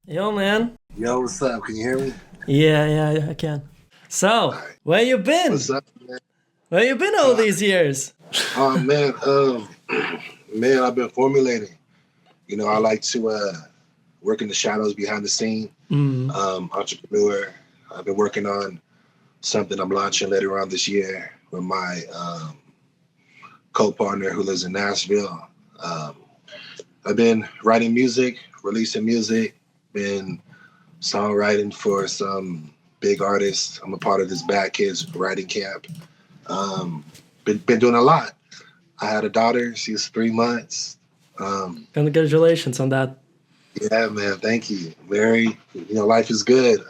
Yo, man. Yo, what's up? Can you hear me? Yeah, I can. All So, right. where you been? What's up, man? Where you been all Uh, these years? oh man, man, I've been formulating. I like to work in the shadows behind the scene. Mm. Entrepreneur. I've been working on something I'm launching later on this year with my co-partner who lives in Nashville. Um, I've been writing music, releasing music, been songwriting for some big artists. I'm a part of this Bad Kids writing camp. Um, been doing a lot. I had a daughter. She's 3 months. Um, Congratulations on that. yeah, man. Thank you. Married. Life is good.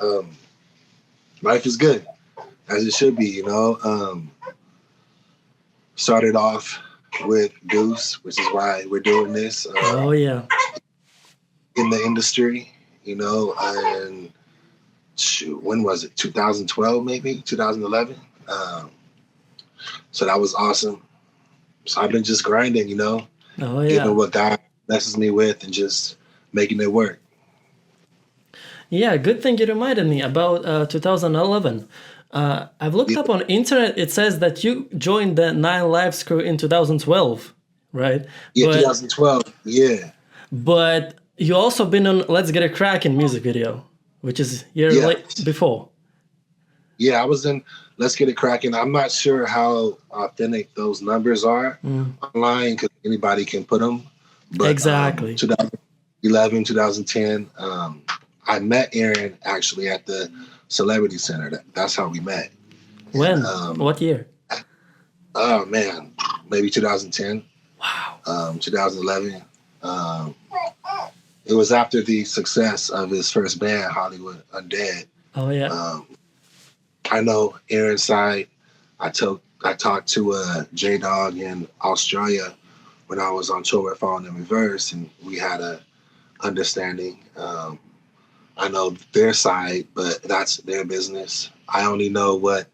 Life is good as it should be. Started off with Deuce, which is why we're doing this Oh, yeah. in the industry. And shoot, when was it? 2012, maybe 2011. So that was awesome. So I've been just grinding. Oh, Giving yeah. what God blesses me with and just making it work. Yeah, good thing you reminded me about 2011. I've looked Yeah, up on internet. It says that you joined the Nine Lives crew in 2012, right? yeah, But 2012. Yeah, but you also been on Let's Get It Crackin' music video, which is year yeah, late before. yeah. I was in Let's Get It Cracking. I'm not sure how authentic those numbers are Mm. online because anybody can put them. But Exactly. 2011, 2010, I met Aron actually at the Celebrity Center. That's how we met. And When? What year? oh man, maybe 2010, Wow. 2011. Um, it was after the success of his first band, Hollywood Undead. Oh, yeah. I know Aron's side. I talked to J Dog in Australia when I was on tour with Falling in Reverse, and we had a understanding. I know their side, but that's their business. I only know what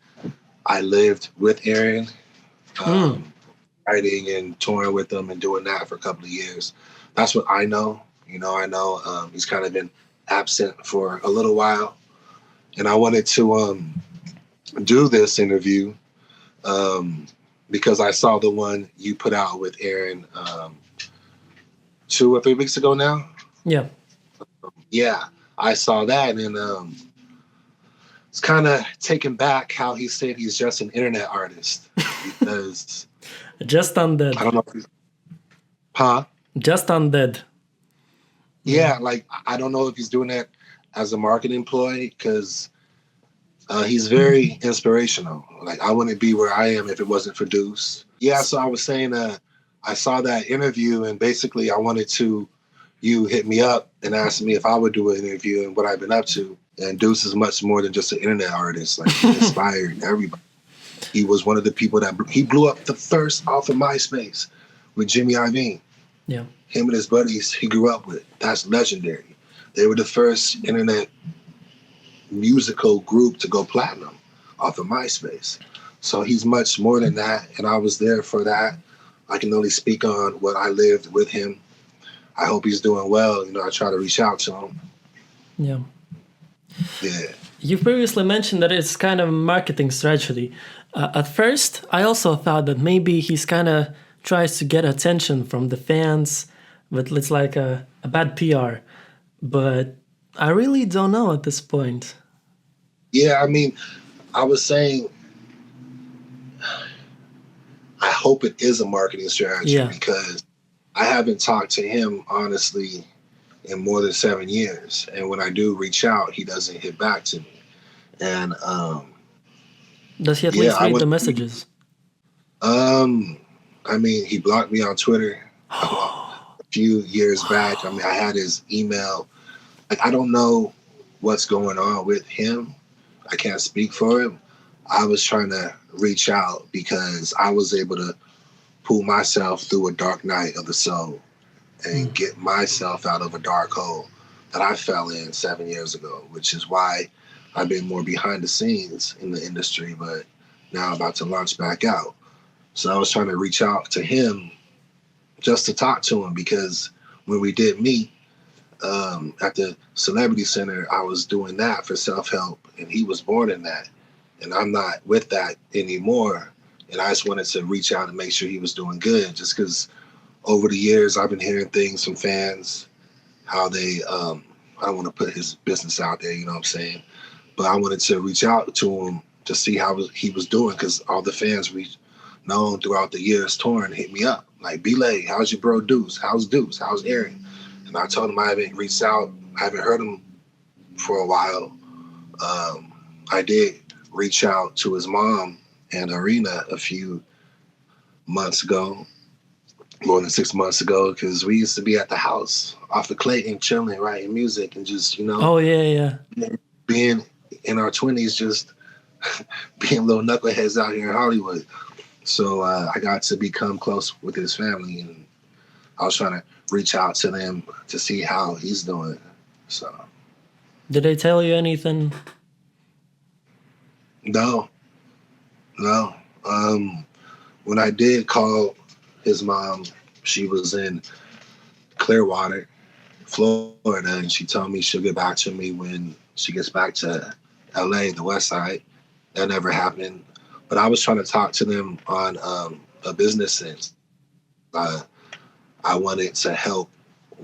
I lived with Aron, Mm. writing and touring with them and doing that for a couple of years. That's what I know. I know he's kind of been absent for a little while, and I wanted to do this interview um, because I saw the one you put out with Aron 2 or 3 weeks ago now. Yeah. Yeah, I saw that, and it's kind of taken back how he said he's just an internet artist because Just Undead. I don't know if he's, huh? Just Undead. Yeah, like I don't know if he's doing that as a marketing ploy because he's very inspirational. Like I wouldn't be where I am if it wasn't for Deuce. Yeah, so I was saying I saw that interview and basically I wanted to you hit me up and asked me if I would do an interview and what I've been up to. And Deuce is much more than just an internet artist. Like he inspired everybody. He was one of the people that he blew up the first off of MySpace with Jimmy Iovine. Yeah. Him and his buddies he grew up with. That's legendary. They were the first internet musical group to go platinum off of MySpace. So he's much more than that. And I was there for that. I can only speak on what I lived with him. I hope he's doing well. I try to reach out to him. Yeah. Yeah. You previously mentioned that it's kind of a marketing strategy. At first, I also thought that maybe he's kind of tries to get attention from the fans, but it's like a bad PR. But I really don't know at this point. Yeah, I mean, I was saying I hope it is a marketing strategy Yeah. because I haven't talked to him honestly in more than 7 years. And when I do reach out, he doesn't hit back to me. And Does he at yeah, least read the messages? I mean, he blocked me on Twitter a few years back. I mean, I had his email. Like, I don't know what's going on with him. I can't speak for him. I was trying to reach out because I was able to pull myself through a dark night of the soul and get myself out of a dark hole that I fell in 7 years ago, which is why I've been more behind the scenes in the industry, but now I'm about to launch back out. So I was trying to reach out to him just to talk to him because when we did meet, at the Celebrity Center, I was doing that for self-help, and he was born in that. And I'm not with that anymore. And I just wanted to reach out and make sure he was doing good, just because over the years I've been hearing things from fans, how they, I don't want to put his business out there, you know what I'm saying? But I wanted to reach out to him to see how he was doing, because all the fans we known throughout the years touring hit me up. Like, b.LaY, how's your bro Deuce? How's Deuce? How's Aron? And I told him I haven't reached out. I haven't heard him for a while. I did reach out to his mom and Arina a few months ago, more than 6 months ago, because we used to be at the house off of Clayton chilling, writing music, and just, Oh yeah. being in our 20s, just being little knuckleheads out here in Hollywood. So I got to become close with his family, and I was trying to reach out to them to see how he's doing. So Did they tell you anything? No. When I did call his mom, she was in Clearwater, Florida, and she told me she'll get back to me when she gets back to LA, the West Side. That never happened. But I was trying to talk to them on a business sense. I wanted to help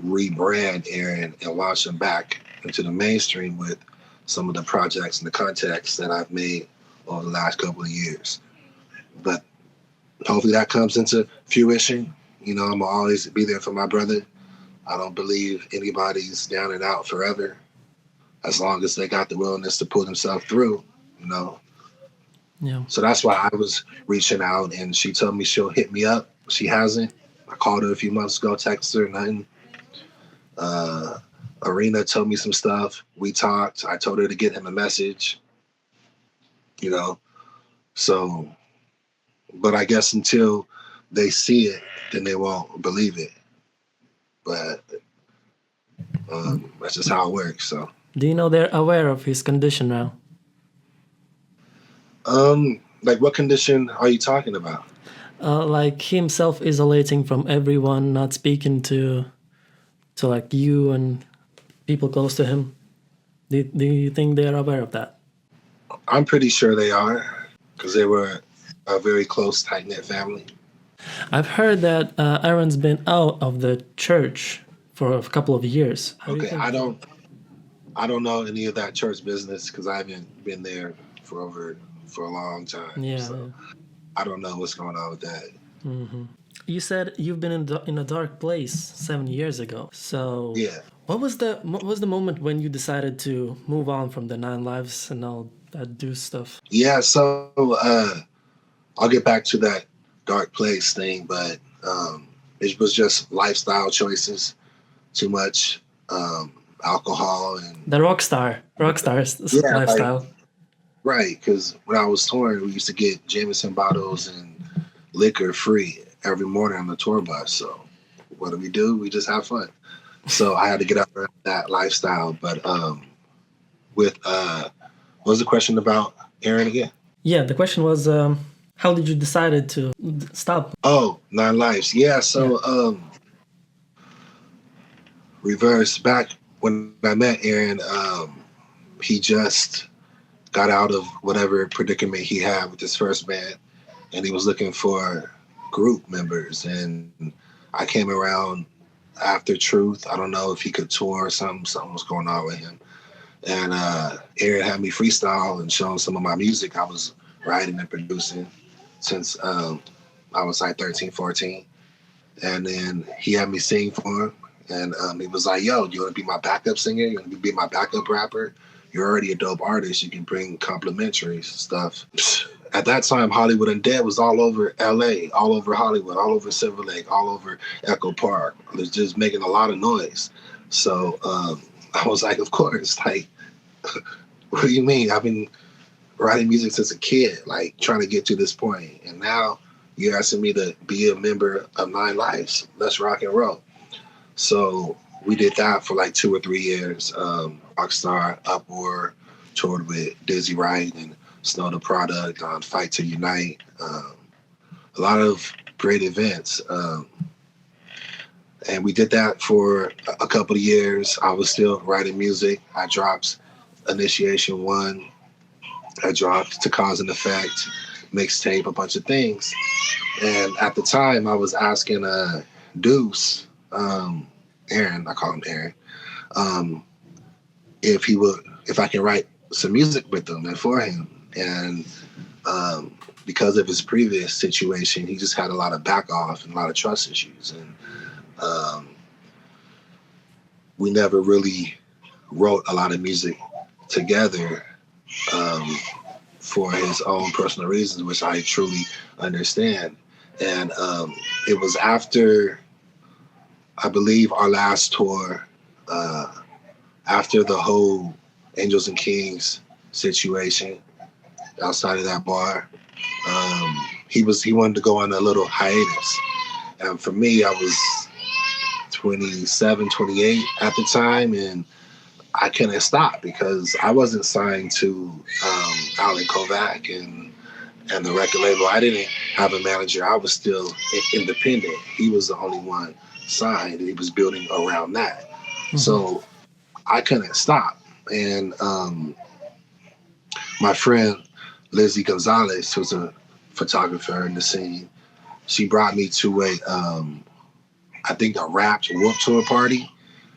rebrand Aron and launch him back into the mainstream with some of the projects and the contacts that I've made over the last couple of years. But hopefully that comes into fruition. You know, I'm gonna always be there for my brother. I don't believe anybody's down and out forever, as long as they got the willingness to pull themselves through, you know. Yeah. So that's why I was reaching out, and she told me she'll hit me up. She hasn't. I called her a few months ago, texted her, nothing. Arina told me some stuff. We talked. I told her to get him a message, you know. So, but I guess until they see it, then they won't believe it. But that's just how it works. So, Do you know they're aware of his condition now? like, what condition are you talking about? Like him self-isolating from everyone, not speaking to like you and people close to him. Do you think they're aware of that? I'm pretty sure they are, because they were a very close, tight-knit family. I've heard that Aron's been out of the church for a couple of years. Okay, I don't know any of that church business, because I haven't been there for a long time. Yeah. So I don't know what's going on with that. Mm-hmm. You said you've been in a dark place 7 years ago. So Yeah. What was the moment when you decided to move on from the 9 lives and all that Deuce stuff? Yeah, so I'll get back to that dark place thing, but it was just lifestyle choices, too much alcohol and The Rockstar's lifestyle. Right, because when I was touring, we used to get Jameson bottles and liquor free every morning on the tour bus. So what do? We just have fun. So I had to get out of that lifestyle. But with what was the question about Aron again? Yeah, the question was, how did you decide to stop? Oh, 9 lives. Yeah, so reverse back when I met Aron, he just got out of whatever predicament he had with his first band, and he was looking for group members. And I came around after Truth. I don't know if he could tour or something was going on with him. And Aron had me freestyle and show him some of my music I was writing and producing since I was like 13, 14. And then he had me sing for him. And he was like, yo, do you want to be my backup singer? You want to be my backup rapper? You're already a dope artist. You can bring complimentary stuff. At that time, Hollywood Undead was all over LA, all over Hollywood, all over Silver Lake, all over Echo Park. It was just making a lot of noise. So I was like, of course, like, what do you mean? I've been writing music since a kid, like trying to get to this point. And now you're asking me to be a member of 9 Lives. Let's rock and roll. So we did that for like 2 or 3 years. Rockstar, Uproar, toured with Dizzy Wright and Snow the Product on Fight to Unite. A lot of great events. And we did that for a couple of years. I was still writing music. I dropped Initiation 1. I dropped To Cause and Effect, Mixtape, a bunch of things. And at the time, I was asking Deuce, Aron, I call him Aron, um, if I can write some music with him and for him. And because of his previous situation, he just had a lot of back off and a lot of trust issues. And we never really wrote a lot of music together for his own personal reasons, which I truly understand. And it was after, I believe, our last tour, after the whole Angels and Kings situation outside of that bar. He wanted to go on a little hiatus. And for me, I was 27, 28 at the time, and I couldn't stop because I wasn't signed to Alan Kovac and the record label. I didn't have a manager. I was still independent. He was the only one signed, and he was building around that. Mm-hmm. So I couldn't stop. And my friend Lizzie Gonzalez, who's a photographer in the scene, she brought me to I think a Wrapped Warped Tour party.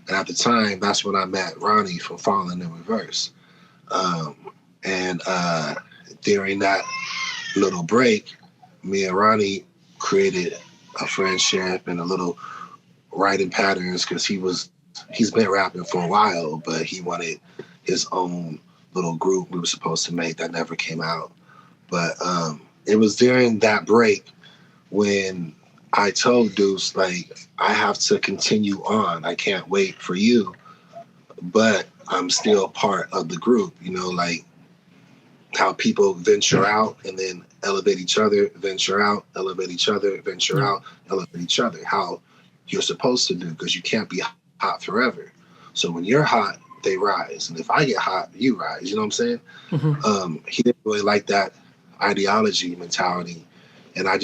And at the time, that's when I met Ronnie from Falling in Reverse. And during that little break, me and Ronnie created a friendship and a little writing patterns because he's been rapping for a while, but he wanted his own little group we were supposed to make that never came out. But it was during that break when I told Deuce, like, I have to continue on. I can't wait for you, but I'm still part of the group, you know, like how people venture out and then elevate each other, venture out, elevate each other, venture out, elevate each other, how you're supposed to do, because you can't be hot forever. So when you're hot, they rise. And if I get hot, you rise. You know what I'm saying? Mm-hmm. He didn't really like that ideology mentality. And I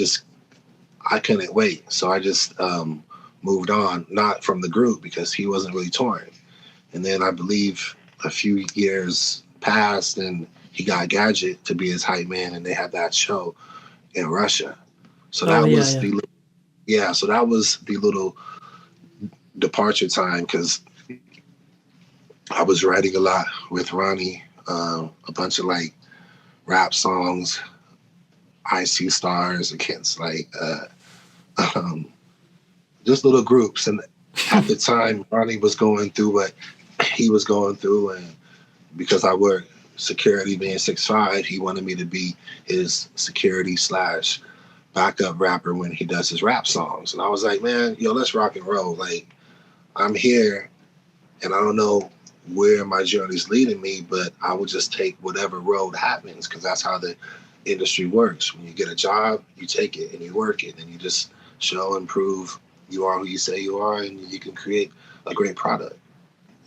couldn't wait. So I just moved on, not from the group because he wasn't really touring. And then I believe a few years passed and he got Gadjet to be his hype man, and they had that show in Russia. So that was so that was the little departure time because I was writing a lot with Ronnie, a bunch of like rap songs, I See Stars against like just little groups. And at the time, Ronnie was going through what he was going through, and because I work security, being 6'5", he wanted me to be his security / backup rapper when he does his rap songs. And I was like, man, yo, let's rock and roll. Like, I'm here, and I don't know where my journey's leading me, but I will just take whatever road happens because that's how the industry works. When you get a job, you take it and you work it, and you just show and prove you are who you say you are, and you can create a great product.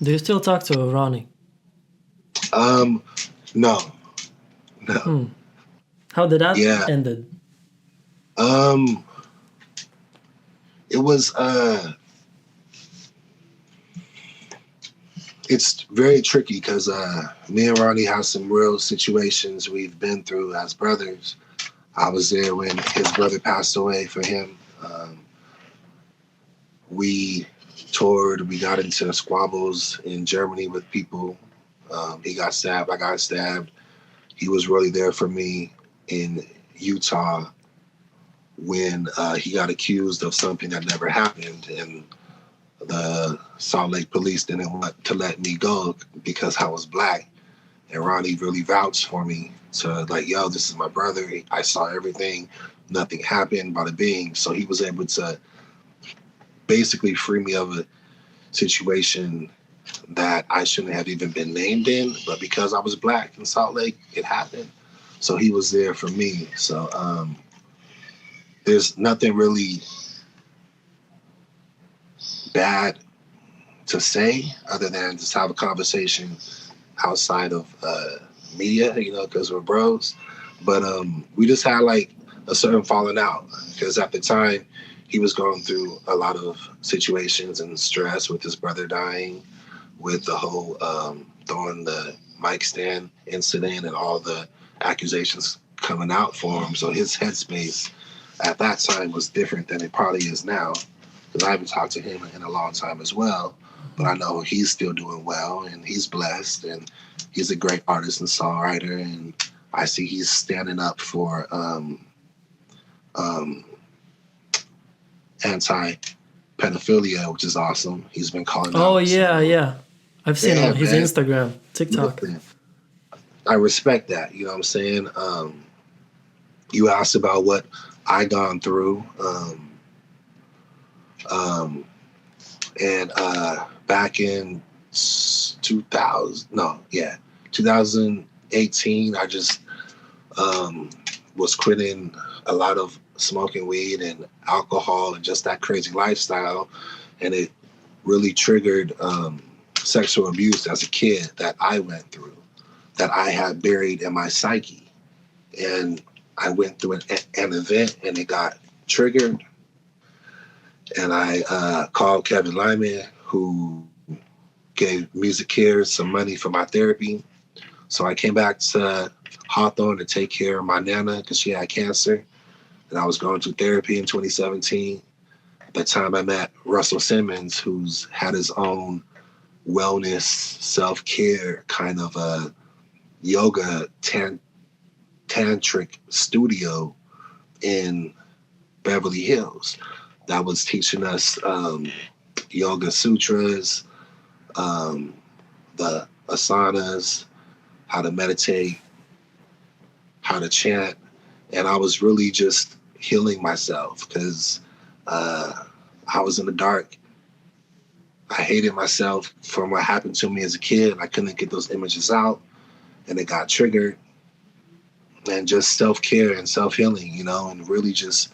Do you still talk to Ronnie? No. How did that ended? It was it's very tricky because me and Ronnie have some real situations we've been through as brothers. I was there when his brother passed away for him. We toured, we got into squabbles in Germany with people. He got stabbed, I got stabbed. He was really there for me in Utah when he got accused of something that never happened, and the Salt Lake police didn't want to let me go because I was black. And Ronnie really vouched for me to like, yo, this is my brother. I saw everything. Nothing happened, bada bing. So he was able to basically free me of a situation that I shouldn't have even been named in. But because I was black in Salt Lake, it happened. So he was there for me. So there's nothing really bad to say other than just have a conversation outside of media, you know, because we're bros. But we just had like a certain falling out because at the time he was going through a lot of situations and stress with his brother dying, with the whole throwing the mic stand incident and all the accusations coming out for him. So his headspace at that time was different than it probably is now, because I haven't talked to him in a long time as well. But I know he's still doing well, and he's blessed, and he's a great artist and songwriter. And I see he's standing up for anti-pedophilia, which is awesome. He's been calling Oh out. yeah. I've seen on his man. Instagram, TikTok. Listen, I respect that. You know what I'm saying? You asked about what I gone through. And back in 2018, I just was quitting a lot of smoking weed and alcohol and just that crazy lifestyle. And it really triggered sexual abuse as a kid that I went through, that I had buried in my psyche. And I went through an event and it got triggered. And I called Kevin Lyman, who gave Music Care some money for my therapy. So I came back to Hawthorne to take care of my Nana because she had cancer. And I was going to therapy in 2017. At the time I met Russell Simmons, who's had his own wellness, self-care kind of a yoga tantric studio in Beverly Hills that was teaching us yoga sutras, the asanas, how to meditate, how to chant. And I was really just healing myself because I was in the dark. I hated myself from what happened to me as a kid. I couldn't get those images out, and it got triggered. And just self-care and self-healing, you know, and really just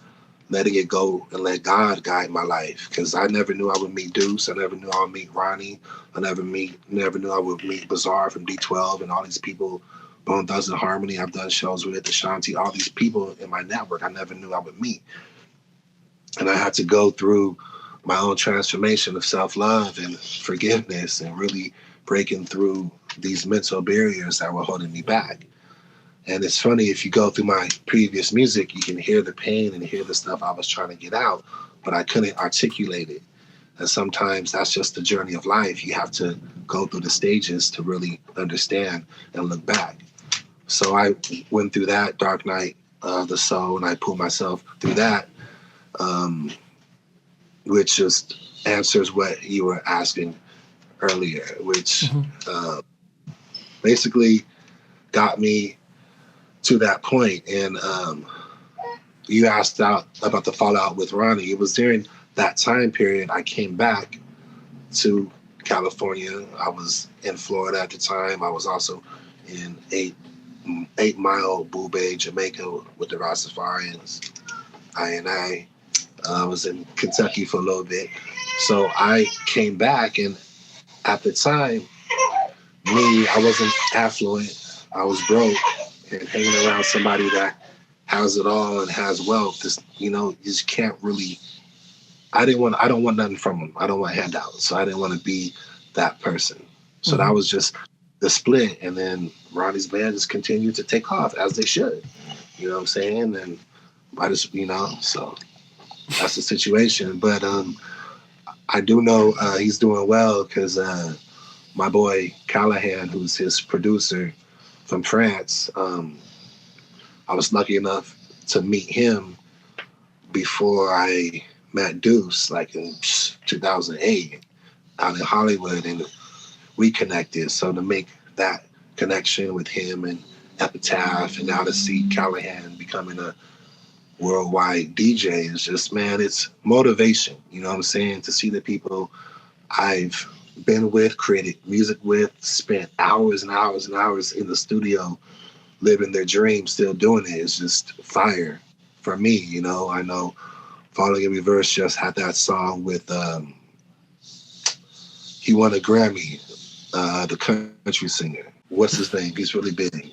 letting it go and let God guide my life. Because I never knew I would meet Deuce. I never knew I would meet Ronnie. I never knew I would meet Bizzare from D12 and all these people. Bone Thugs and Harmony, I've done shows with Ashanti, all these people in my network I never knew I would meet. And I had to go through my own transformation of self-love and forgiveness and really breaking through these mental barriers that were holding me back. And it's funny, if you go through my previous music, you can hear the pain and hear the stuff I was trying to get out, but I couldn't articulate it. And sometimes that's just the journey of life. You have to go through the stages to really understand and look back. So I went through that dark night of the soul, and I pulled myself through that, which just answers what you were asking earlier, which basically got me to that point. And you asked about the fallout with Ronnie. It was during that time period I came back to California. I was in Florida at the time. I was also in 8 Mile, Boubay, Jamaica with the Rastafarians. I was in Kentucky for a little bit. So I came back, and at the time, I wasn't affluent. I was broke, and hanging around somebody that has it all and has wealth. Just, you just can't really. I don't want nothing from them. I don't want handouts. So I didn't want to be that person. So that was just the split. And then Ronnie's band just continued to take off, as they should. You know what I'm saying? And I just, so that's the situation. But I do know he's doing well because my boy Callahan, who's his producer from France, I was lucky enough to meet him before I met Deuce, like in 2008, out in Hollywood, and we connected. So to make that connection with him and Epitaph, and now to see Callahan becoming a worldwide DJ is just, man, it's motivation. You know what I'm saying? To see the people I've been with, created music with, spent hours and hours and hours in the studio living their dream, still doing it. It's just fire for me. I know Falling in Reverse just had that song with he won a Grammy, the country singer. What's his name? He's really big.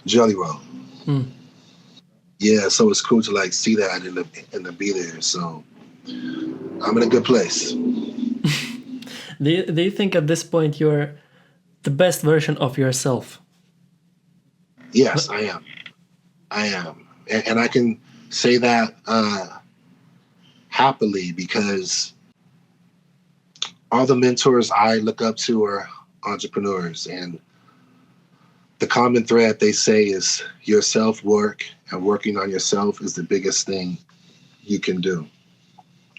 Jelly Roll. Yeah, so it's cool to like see that and to be there. So I'm in a good place. Do you think at this point you're the best version of yourself? Yes, I am. I am, and I can say that happily because all the mentors I look up to are entrepreneurs, and the common thread they say is your self work and working on yourself is the biggest thing you can do.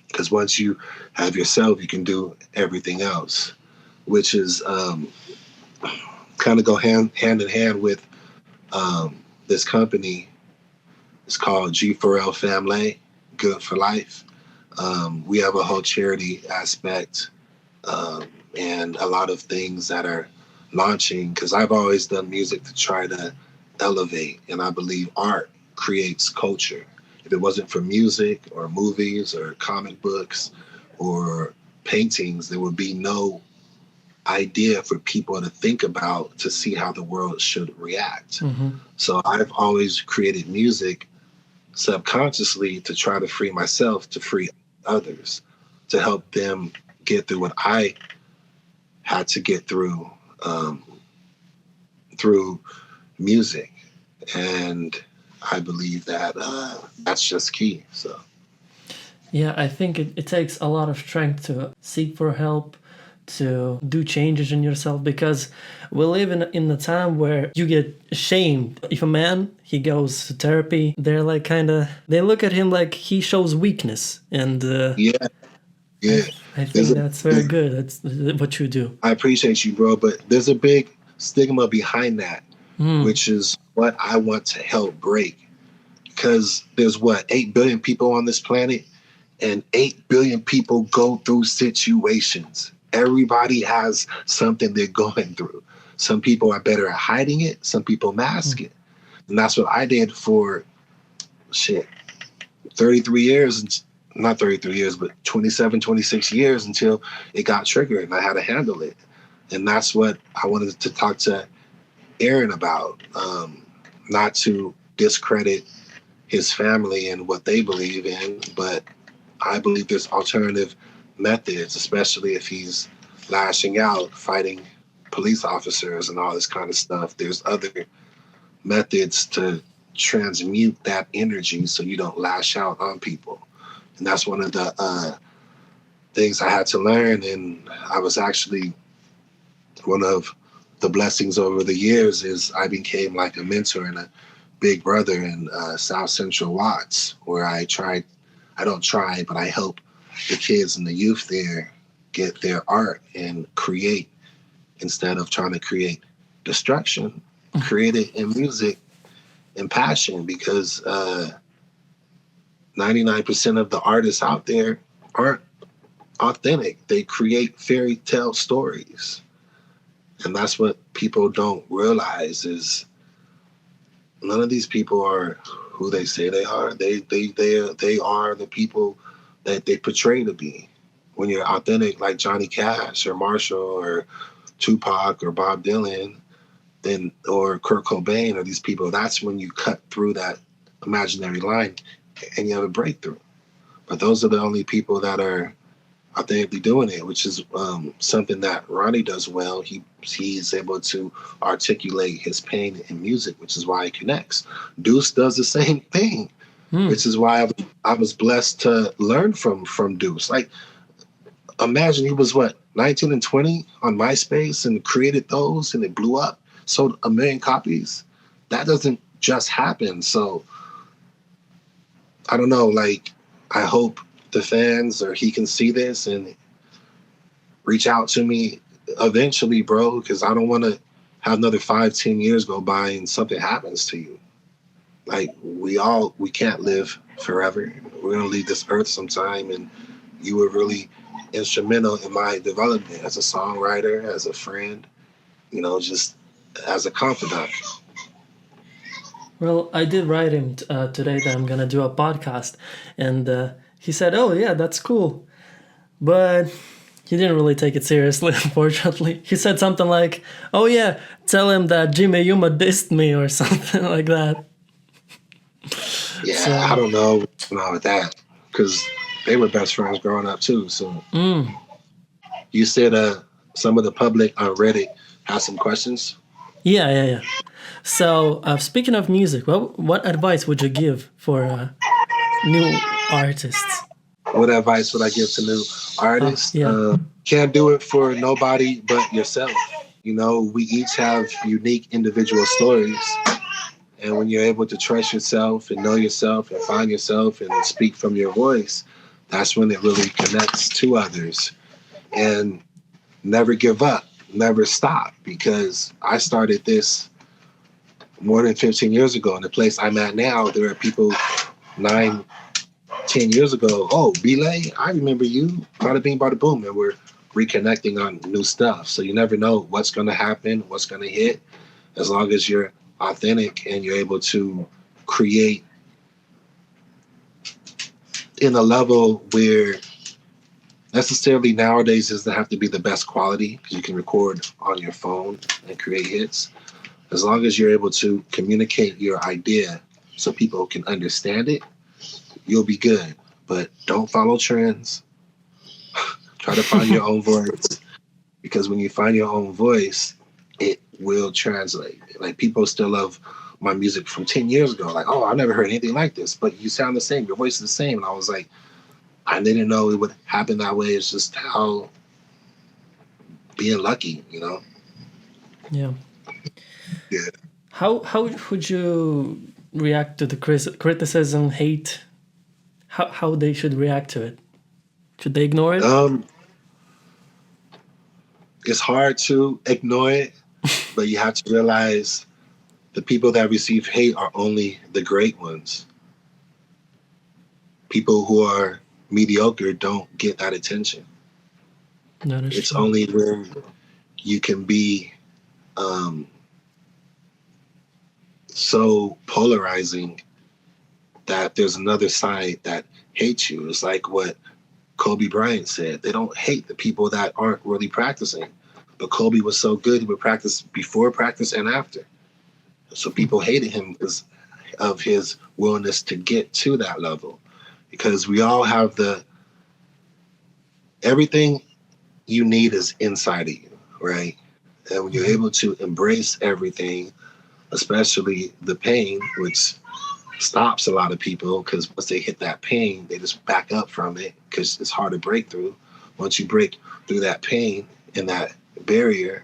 Because once you have yourself, you can do everything else, which is kind of go hand in hand with this company. It's called G4L Family, Good for Life. We have a whole charity aspect and a lot of things that are launching because I've always done music to try to elevate, and I believe art creates culture. If it wasn't for music or movies or comic books or paintings, there would be no idea for people to think about to see how the world should react. Mm-hmm. So I've always created music subconsciously to try to free myself, to free others, to help them get through what I had to get through through music. And I believe that that's just key. So Yeah, I think it takes a lot of strength to seek for help, to do changes in yourself, because we live in a time where you get shamed. If a man, he goes to therapy, they're like they look at him like he shows weakness. And yeah, yeah. I think that's very good. That's what you do. I appreciate you, bro, but there's a big stigma behind that, which is what I want to help break. Because there's 8 billion people on this planet, and 8 billion people go through situations. Everybody has something they're going through. Some people are better at hiding it, some people mask it. And that's what I did for 33 years, not 33 years, but 27, 26 years until it got triggered and I had to handle it. And that's what I wanted to talk to Aron about, not to discredit his family and what they believe in, but I believe there's alternative methods, especially if he's lashing out, fighting police officers and all this kind of stuff. There's other methods to transmute that energy so you don't lash out on people. And that's one of the things I had to learn. And I was actually one of the blessings over the years is I became like a mentor and a big brother in South Central Watts, where I don't try, but I help the kids and the youth there get their art and create instead of trying to create destruction, create it in music and passion, because 99% of the artists out there aren't authentic. They create fairy tale stories. And that's what people don't realize is none of these people are who they say they are. They are the people that they portray to be. When you're authentic, like Johnny Cash or Marshall or Tupac or Bob Dylan, then or Kurt Cobain or these people, that's when you cut through that imaginary line and you have a breakthrough. But those are the only people that are authentically doing it, which is something that Ronnie does well. He's able to articulate his pain in music, which is why he connects. Deuce does the same thing, which is why I was blessed to learn from Deuce. Like, imagine he was 19 and 20 on MySpace and created those, and it blew up, sold 1 million copies. That doesn't just happen. So I don't know. Like, I hope the fans or he can see this and reach out to me eventually, bro, because I don't want to have another 5-10 years go by and something happens to you. Like, we can't live forever. We're gonna leave this earth sometime, and you were really instrumental in my development as a songwriter, as a friend, just as a confidant. Well, I did write him today that I'm gonna do a podcast, and he said, "Oh yeah, that's cool," but he didn't really take it seriously. Unfortunately, he said something like, "Oh yeah, tell him that Jimmy Yuma dissed me" or something like that. Yeah, I So, don't know what's going on with that because they were best friends growing up too. So you said some of the public on Reddit has some questions. yeah. So, speaking of music, what advice would you give for new artists? What advice would I give to new artists? Yeah. Can't do it for nobody but yourself. You know, we each have unique individual stories. And when you're able to trust yourself and know yourself and find yourself and speak from your voice, that's when it really connects to others. And never give up, never stop, because I started this more than 15 years ago. In the place I'm at now, there are people 9, 10 years ago. Oh, b.LaY, I remember you. Bada bing, bada boom. And we're reconnecting on new stuff. So you never know what's going to happen, what's going to hit. As long as you're authentic and you're able to create in a level where necessarily nowadays doesn't have to be the best quality because you can record on your phone and create hits. As long as you're able to communicate your idea so people can understand it, you'll be good. But don't follow trends. Try to find your own voice, because when you find your own voice, it will translate. Like, people still love my music from 10 years ago. Like, oh, I've never heard anything like this, but you sound the same. Your voice is the same. And I was like, I didn't know it would happen that way. It's just how being lucky, you know? Yeah. Yeah. How would you react to the criticism, hate? How they should react to it? Should they ignore it? It's hard to ignore it, but you have to realize the people that receive hate are only the great ones. People who are mediocre don't get that attention. It's true. only when you can be so polarizing that there's another side that hates you. It's like what Kobe Bryant said. They don't hate the people that aren't really practicing. But Kobe was so good, he would practice before practice and after. So people hated him because of his willingness to get to that level. Because we all have everything you need is inside of you, right? And when you're able to embrace everything, especially the pain, which stops a lot of people, because once they hit that pain, they just back up from it because it's hard to break through. Once you break through that pain and that barrier,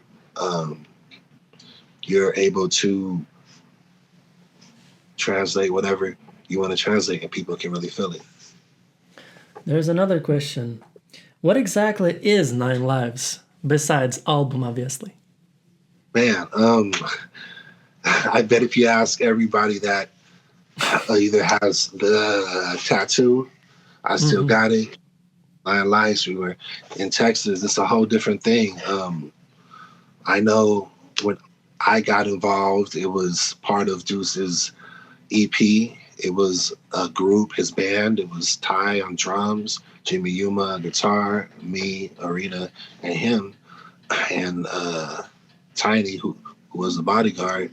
you're able to translate whatever you want to translate and people can really feel it. There's another question. What exactly is 9 Lives, besides album, obviously? Man, I bet if you ask everybody that either has the tattoo, I still got it. 9 Lives, we were in Texas. It's a whole different thing. I know when I got involved, it was part of Deuce's EP. It was a group, his band. It was Ty on drums, Jimmy Yuma on guitar, me, Arina, and him. And Tiny, who was the bodyguard.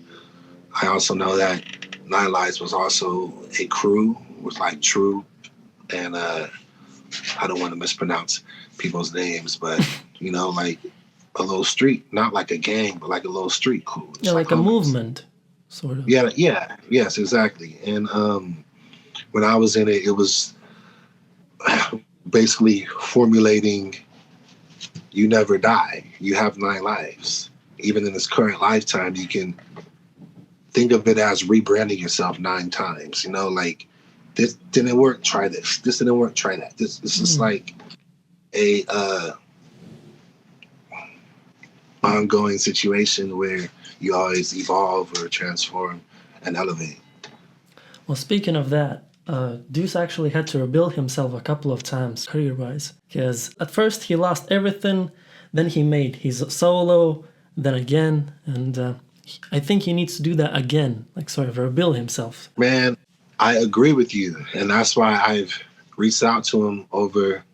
I also know that 9 Lives was also a crew, was like True, and I don't want to mispronounce people's names, but you know, like a little street, not like a gang, but like a little street crew. Yeah, like a movement, sort of. Yeah, yes, exactly. And when I was in it, it was basically formulating, you never die. You have 9 lives. Even in this current lifetime, you can think of it as rebranding yourself 9 times. You know, like, this didn't work, try this. This didn't work, try that. This is like a ongoing situation where you always evolve or transform and elevate. Well, speaking of that, Deuce actually had to rebuild himself a couple of times career-wise, because at first he lost everything, then he made his solo, then again, and I think he needs to do that again, like sort of rebuild himself. Man, I agree with you, and that's why I've reached out to him over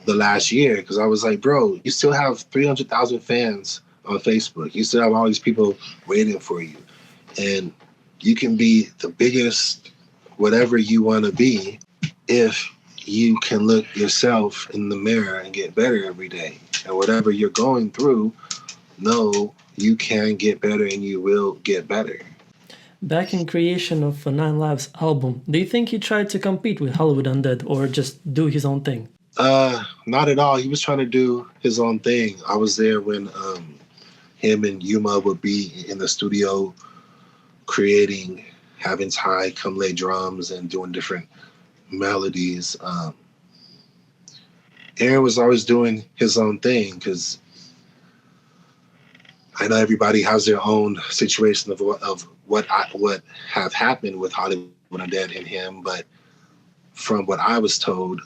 the last year, because I was like, bro, you still have 300,000 fans on Facebook. You still have all these people waiting for you, and you can be the biggest whatever you want to be if you can look yourself in the mirror and get better every day. And whatever you're going through, know you can get better and you will get better. Back in creation of 9 Lives album, do you think he tried to compete with Hollywood Undead or just do his own thing? Not at all. He was trying to do his own thing. I was there when him and Yuma would be in the studio creating, having Ty come lay drums and doing different melodies. Aron was always doing his own thing because I know everybody has their own situation of what have happened with Hollywood Undead and him, but from what I was told,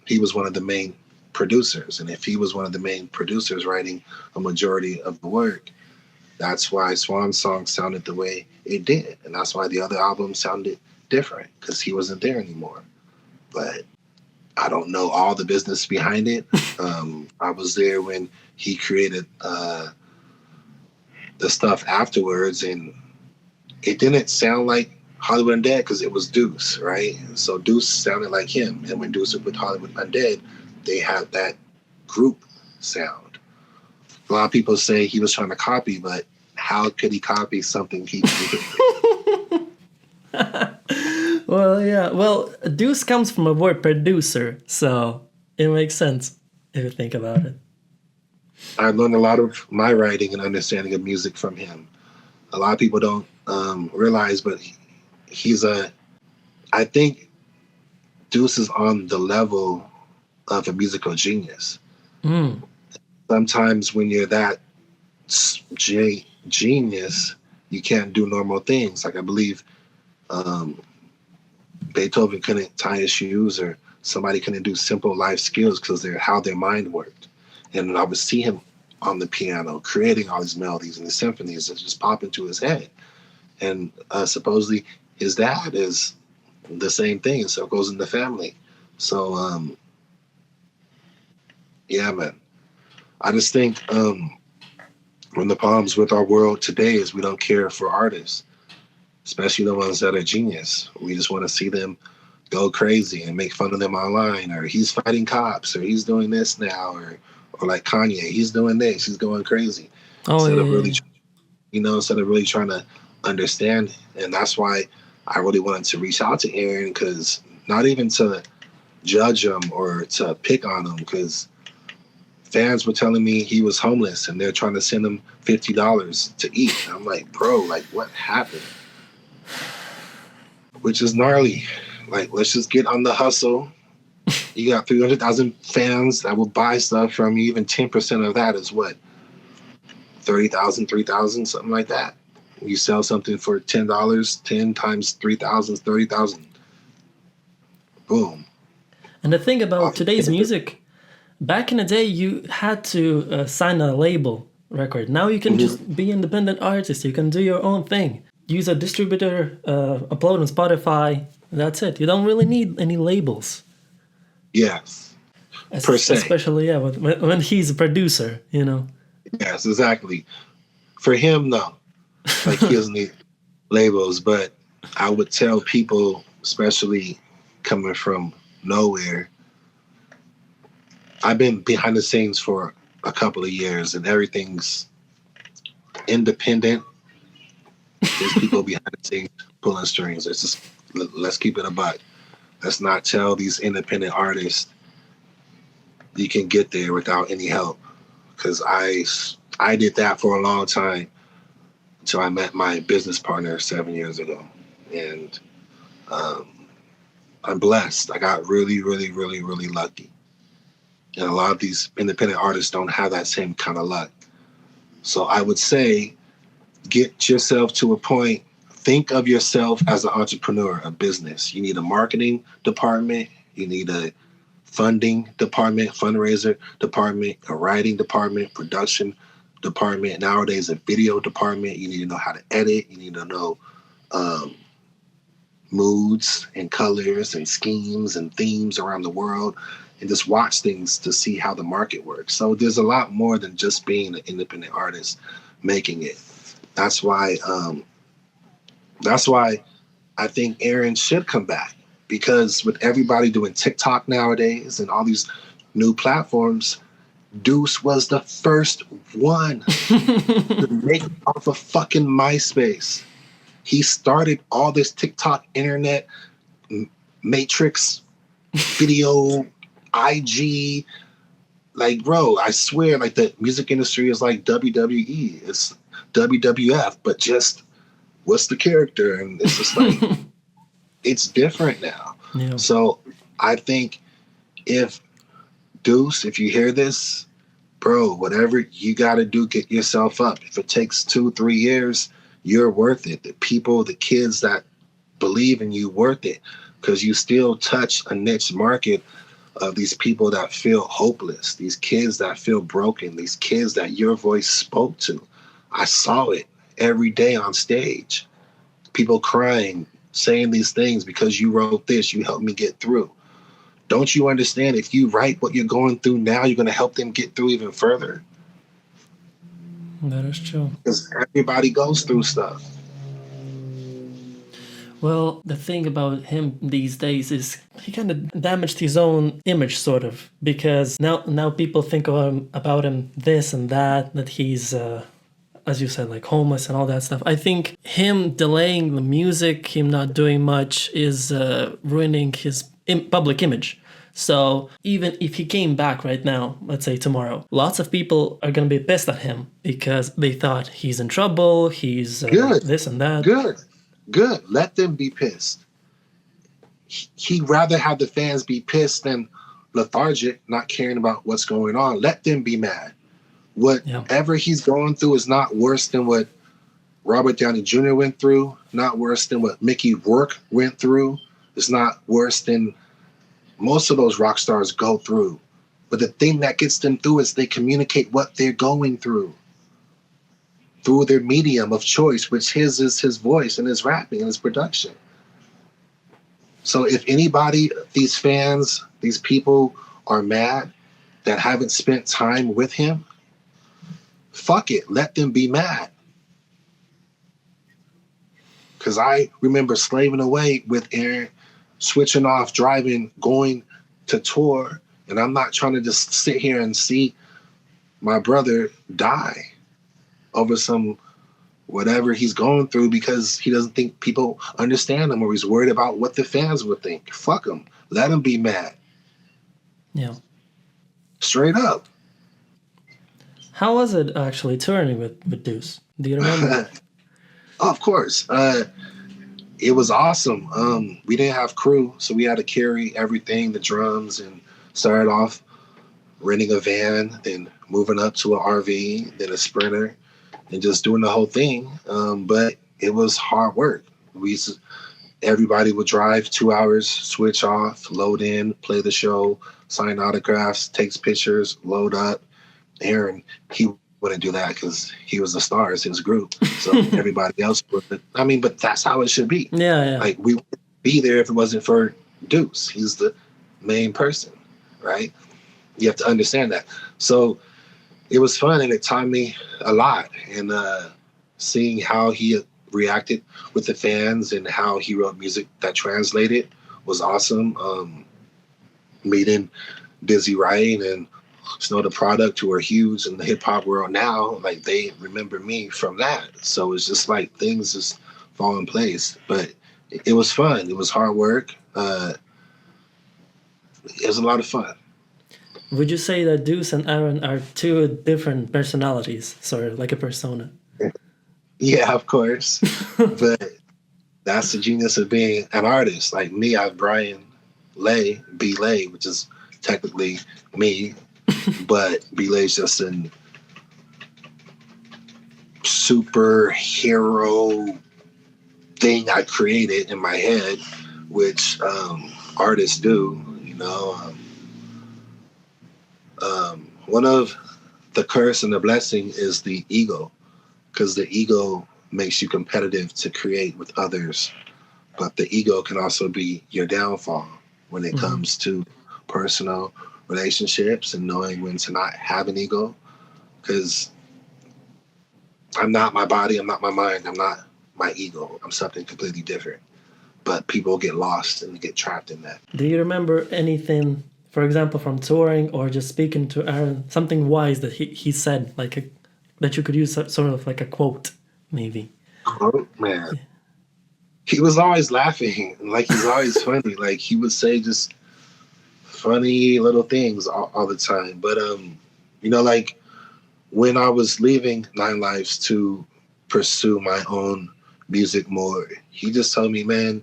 he was one of the main producers, and if he was one of the main producers writing a majority of the work, that's why Swan Song sounded the way it did, and that's why the other albums sounded different because he wasn't there anymore. But I don't know all the business behind it. I was there when he created the stuff afterwards, and it didn't sound like Hollywood Undead because it was Deuce, right? So Deuce sounded like him, and when Deuce was with Hollywood Undead, they had that group sound. A lot of people say he was trying to copy, but how could he copy something he created? Well, yeah. Well, Deuce comes from a word producer, so it makes sense if you think about it. I learned a lot of my writing and understanding of music from him. A lot of people don't realize, but I think Deuce is on the level of a musical genius. Mm. Sometimes when you're that genius, you can't do normal things. Like I believe Beethoven couldn't tie his shoes, or somebody couldn't do simple life skills because they're how their mind worked. And I would see him on the piano creating all these melodies and the symphonies that just pop into his head. And supposedly his dad is the same thing, so it goes in the family. So yeah, man. I just think one of the problems with our world today is we don't care for artists, especially the ones that are genius. We just want to see them go crazy and make fun of them online, or he's fighting cops, or he's doing this now, or like Kanye, he's doing this, he's going crazy. Oh, Instead yeah, of really, yeah. Instead of really trying to understand. And that's why I really wanted to reach out to Aron, because not even to judge him or to pick on him, because fans were telling me he was homeless and they're trying to send him $50 to eat. And I'm like, bro, like what happened? Which is gnarly. Like, let's just get on the hustle. You got 300,000 fans that will buy stuff from you. Even 10% of that is what? 30,000, 3,000, something like that. You sell something for $10, 10 times 3,000 is 30,000. Boom. And the thing about today's music, back in the day, you had to sign a label record. Now you can just be independent artist. You can do your own thing. Use a distributor, upload on Spotify. That's it. You don't really need any labels. Yes. Per se. Especially, yeah, when he's a producer, you know. Yes, exactly. For him, no. Like, he doesn't need labels. But I would tell people, especially coming from nowhere, I've been behind the scenes for a couple of years, and everything's independent. There's people behind the scenes pulling strings. It's just, let's keep it a buck. Let's not tell these independent artists you can get there without any help. Because I did that for a long time until I met my business partner 7 years ago. And I'm blessed. I got really, really, really, really lucky. And a lot of these independent artists don't have that same kind of luck. So I would say, get yourself to a point. Think of yourself as an entrepreneur, a business. You need a marketing department. You need a funding department, fundraiser department, a writing department, production department. Nowadays, a video department. You need to know how to edit. You need to know moods and colors and schemes and themes around the world, and just watch things to see how the market works. So there's a lot more than just being an independent artist making it. That's why I think Aron should come back because with everybody doing TikTok nowadays and all these new platforms, Deuce was the first one to make it off of fucking MySpace. He started all this TikTok, internet, Matrix, video, IG. Like, bro, I swear, like the music industry is like WWE. It's WWF, but just what's the character? And it's just like, it's different now. Yeah. So I think if Deuce, if you hear this, bro, whatever you got to do, get yourself up. If it takes 2-3 years, you're worth it. The people, the kids that believe in you, worth it, because you still touch a niche market of these people that feel hopeless, these kids that feel broken, these kids that your voice spoke to. I saw it every day on stage. People crying, saying these things because you wrote this, you helped me get through. Don't you understand? If you write what you're going through now, you're going to help them get through even further. That is true. Because everybody goes through stuff. Well, the thing about him these days is he kind of damaged his own image, sort of, because now people think about him this and that he's, as you said, like homeless and all that stuff. I think him delaying the music, him not doing much, is ruining his public image. So even if he came back right now, let's say tomorrow, lots of people are going to be pissed at him because they thought he's in trouble, he's this and that. Good. Let them be pissed. He'd rather have the fans be pissed than lethargic, not caring about what's going on. Let them be mad. Whatever he's going through is not worse than what Robert Downey Jr. went through, not worse than what Mickey Rourke went through. It's not worse than most of those rock stars go through. But the thing that gets them through is they communicate what they're going through their medium of choice, which his is his voice and his rapping and his production. So if anybody, these fans, these people are mad that haven't spent time with him, fuck it, let them be mad. Because I remember slaving away with Aron, switching off, driving, going to tour, and I'm not trying to just sit here and see my brother die over some whatever he's going through because he doesn't think people understand him or he's worried about what the fans would think. Fuck him. Let him be mad. Yeah. Straight up. How was it actually touring with Deuce? Do you remember? Oh, of course. It was awesome. We didn't have crew, so we had to carry everything, the drums, and started off renting a van, then moving up to an RV, then a Sprinter, and just doing the whole thing. But it was hard work. Everybody would drive 2 hours, switch off, load in, play the show, sign autographs, takes pictures, load up. Aron, he wouldn't do that because he was the star, it's his group. So everybody else would. I mean, but that's how it should be. Yeah. Like, we wouldn't be there if it wasn't for Deuce. He's the main person, right? You have to understand that. So it was fun and it taught me a lot. And seeing how he reacted with the fans and how he wrote music that translated was awesome. Meeting Busy Writing and Snow the Product, who are huge in the hip hop world now, like they remember me from that. So it's just like things just fall in place. But it was fun. It was hard work. It was a lot of fun. Would you say that Deuce and Aron are two different personalities, sort of like a persona? Yeah, of course. But that's the genius of being an artist. Like me, I have b.LaY, which is technically me, but b.LaY is just a superhero thing I created in my head, which artists do, you know. One of the curse and the blessing is the ego, because the ego makes you competitive to create with others, but the ego can also be your downfall when it comes to personal relationships and knowing when to not have an ego, because I'm not my body, I'm not my mind, I'm not my ego, I'm something completely different. but people get lost and get trapped in that. Do you remember anything, for example, from touring or just speaking to Aron, something wise that he said, like that you could use sort of like a quote, maybe? Oh, man. He was always laughing. Like, he's always funny. Like, he would say just funny little things all the time. But, you know, like, when I was leaving Nine Lives to pursue my own music more, he just told me, man,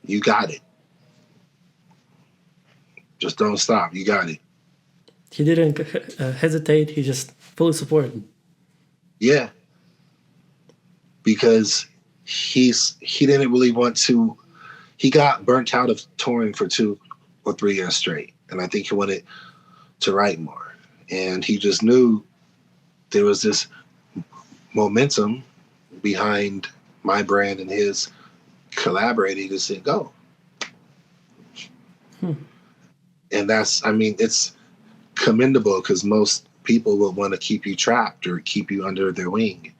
you got it. Just don't stop. You got it. He didn't hesitate. He just fully supported. Yeah. Because he didn't really want to. He got burnt out of touring for 2 or 3 years straight. And I think he wanted to write more. And he just knew there was this momentum behind my brand and his collaborating to say, go. And that's, I mean, it's commendable because most people will want to keep you trapped or keep you under their wing.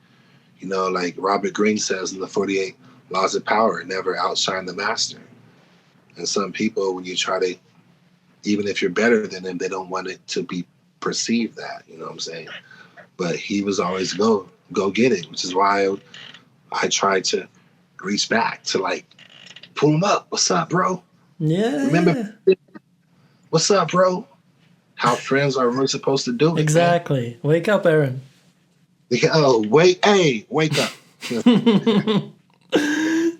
You know, like Robert Greene says in the 48 Laws of Power, never outshine the master. And some people, when you try to, even if you're better than them, they don't want it to be perceived that, you know what I'm saying? But he was always go get it, which is why I tried to reach back to like pull him up. What's up, bro? Yeah. Remember, what's up, bro? How friends are really supposed to do it. Exactly. Man. Wake up, Aron. Oh, wake up.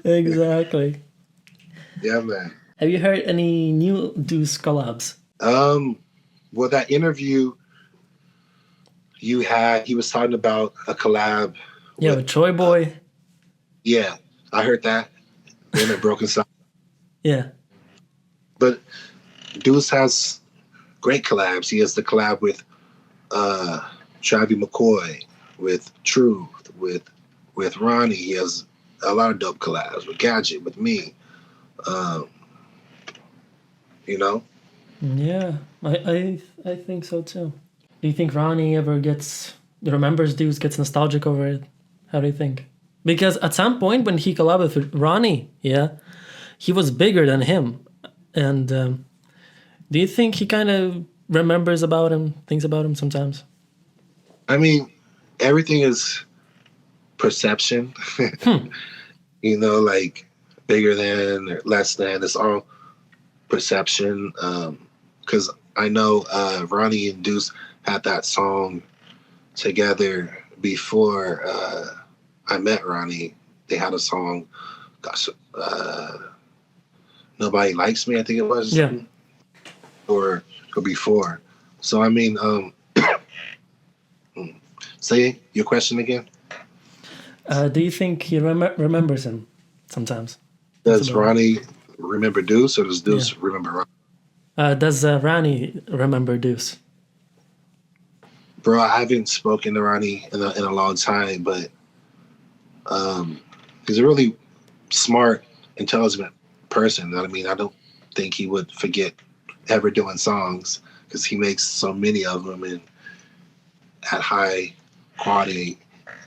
Exactly. Yeah, man. Have you heard any new Deuce collabs? Well, that interview you had, he was talking about a collab. Yeah, with Troy Boy. Yeah, I heard that. In a broken side. Yeah. But Deuce has great collabs. He has the collab with Travis McCoy, with Truth, with Ronnie. He has a lot of dope collabs with Gadjet, with me. You know? Yeah, I think so too. Do you think Ronnie ever remembers Deuce, gets nostalgic over it? How do you think? Because at some point when he collabed with Ronnie, yeah, he was bigger than him. And do you think he kind of remembers about him, thinks about him sometimes? I mean, everything is perception. You know, like bigger than or less than. It's all perception. Because I know Ronnie and Deuce had that song together before I met Ronnie. They had a song, gosh, Nobody Likes Me, I think it was. Yeah. Or before. So, I mean, say your question again. Do you think he remembers him sometimes? Does Ronnie remember Deuce, or does Deuce remember Ronnie? Does Ronnie remember Deuce? Bro, I haven't spoken to Ronnie in a long time, but he's a really smart, intelligent person. I mean, I don't think he would forget ever doing songs because he makes so many of them and at high quality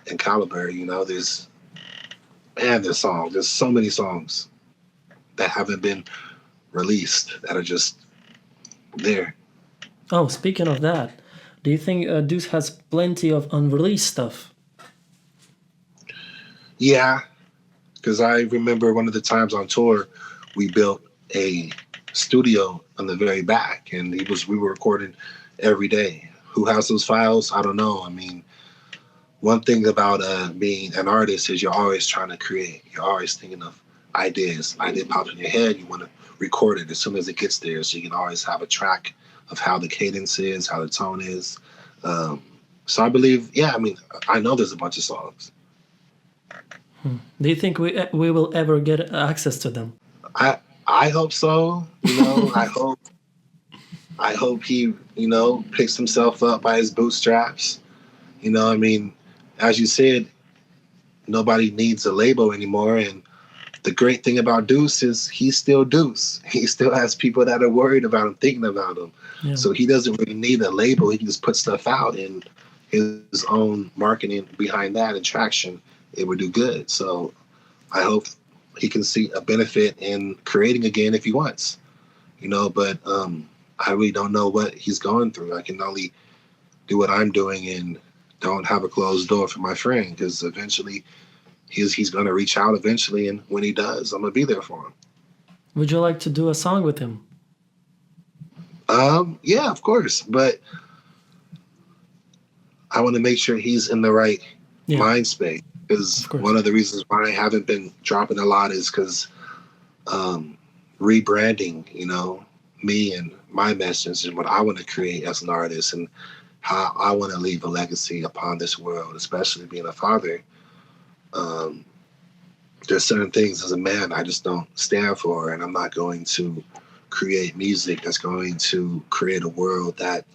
and caliber. You know, there's songs. There's so many songs that haven't been released that are just there. Oh, speaking of that, do you think Deuce has plenty of unreleased stuff? Yeah, because I remember one of the times on tour, we built a studio on the very back, and we were recording every day. Who has those files? I don't know. I mean, one thing about being an artist is you're always trying to create. You're always thinking of ideas. Idea pops in your head. You want to record it as soon as it gets there, so you can always have a track of how the cadence is, how the tone is. So I believe, I mean, I know there's a bunch of songs. Do you think we will ever get access to them? I hope so. You know, I hope he, you know, picks himself up by his bootstraps. You know, I mean, as you said, nobody needs a label anymore. And the great thing about Deuce is he's still Deuce. He still has people that are worried about him, thinking about him. Yeah. So he doesn't really need a label. He can just put stuff out, and his own marketing behind that and traction, it would do good. So I hope he can see a benefit in creating again if he wants, but I really don't know what he's going through. I can only do what I'm doing and don't have a closed door for my friend, because eventually he's going to reach out eventually, and when he does, I'm going to be there for him. Would you like to do a song with him? Yeah, of course, but I want to make sure he's in the right mind space, because one of the reasons why I haven't been dropping a lot is because rebranding, me and my message and what I want to create as an artist, and how I want to leave a legacy upon this world, especially being a father. There's certain things as a man I just don't stand for, and I'm not going to create music that's going to create a world that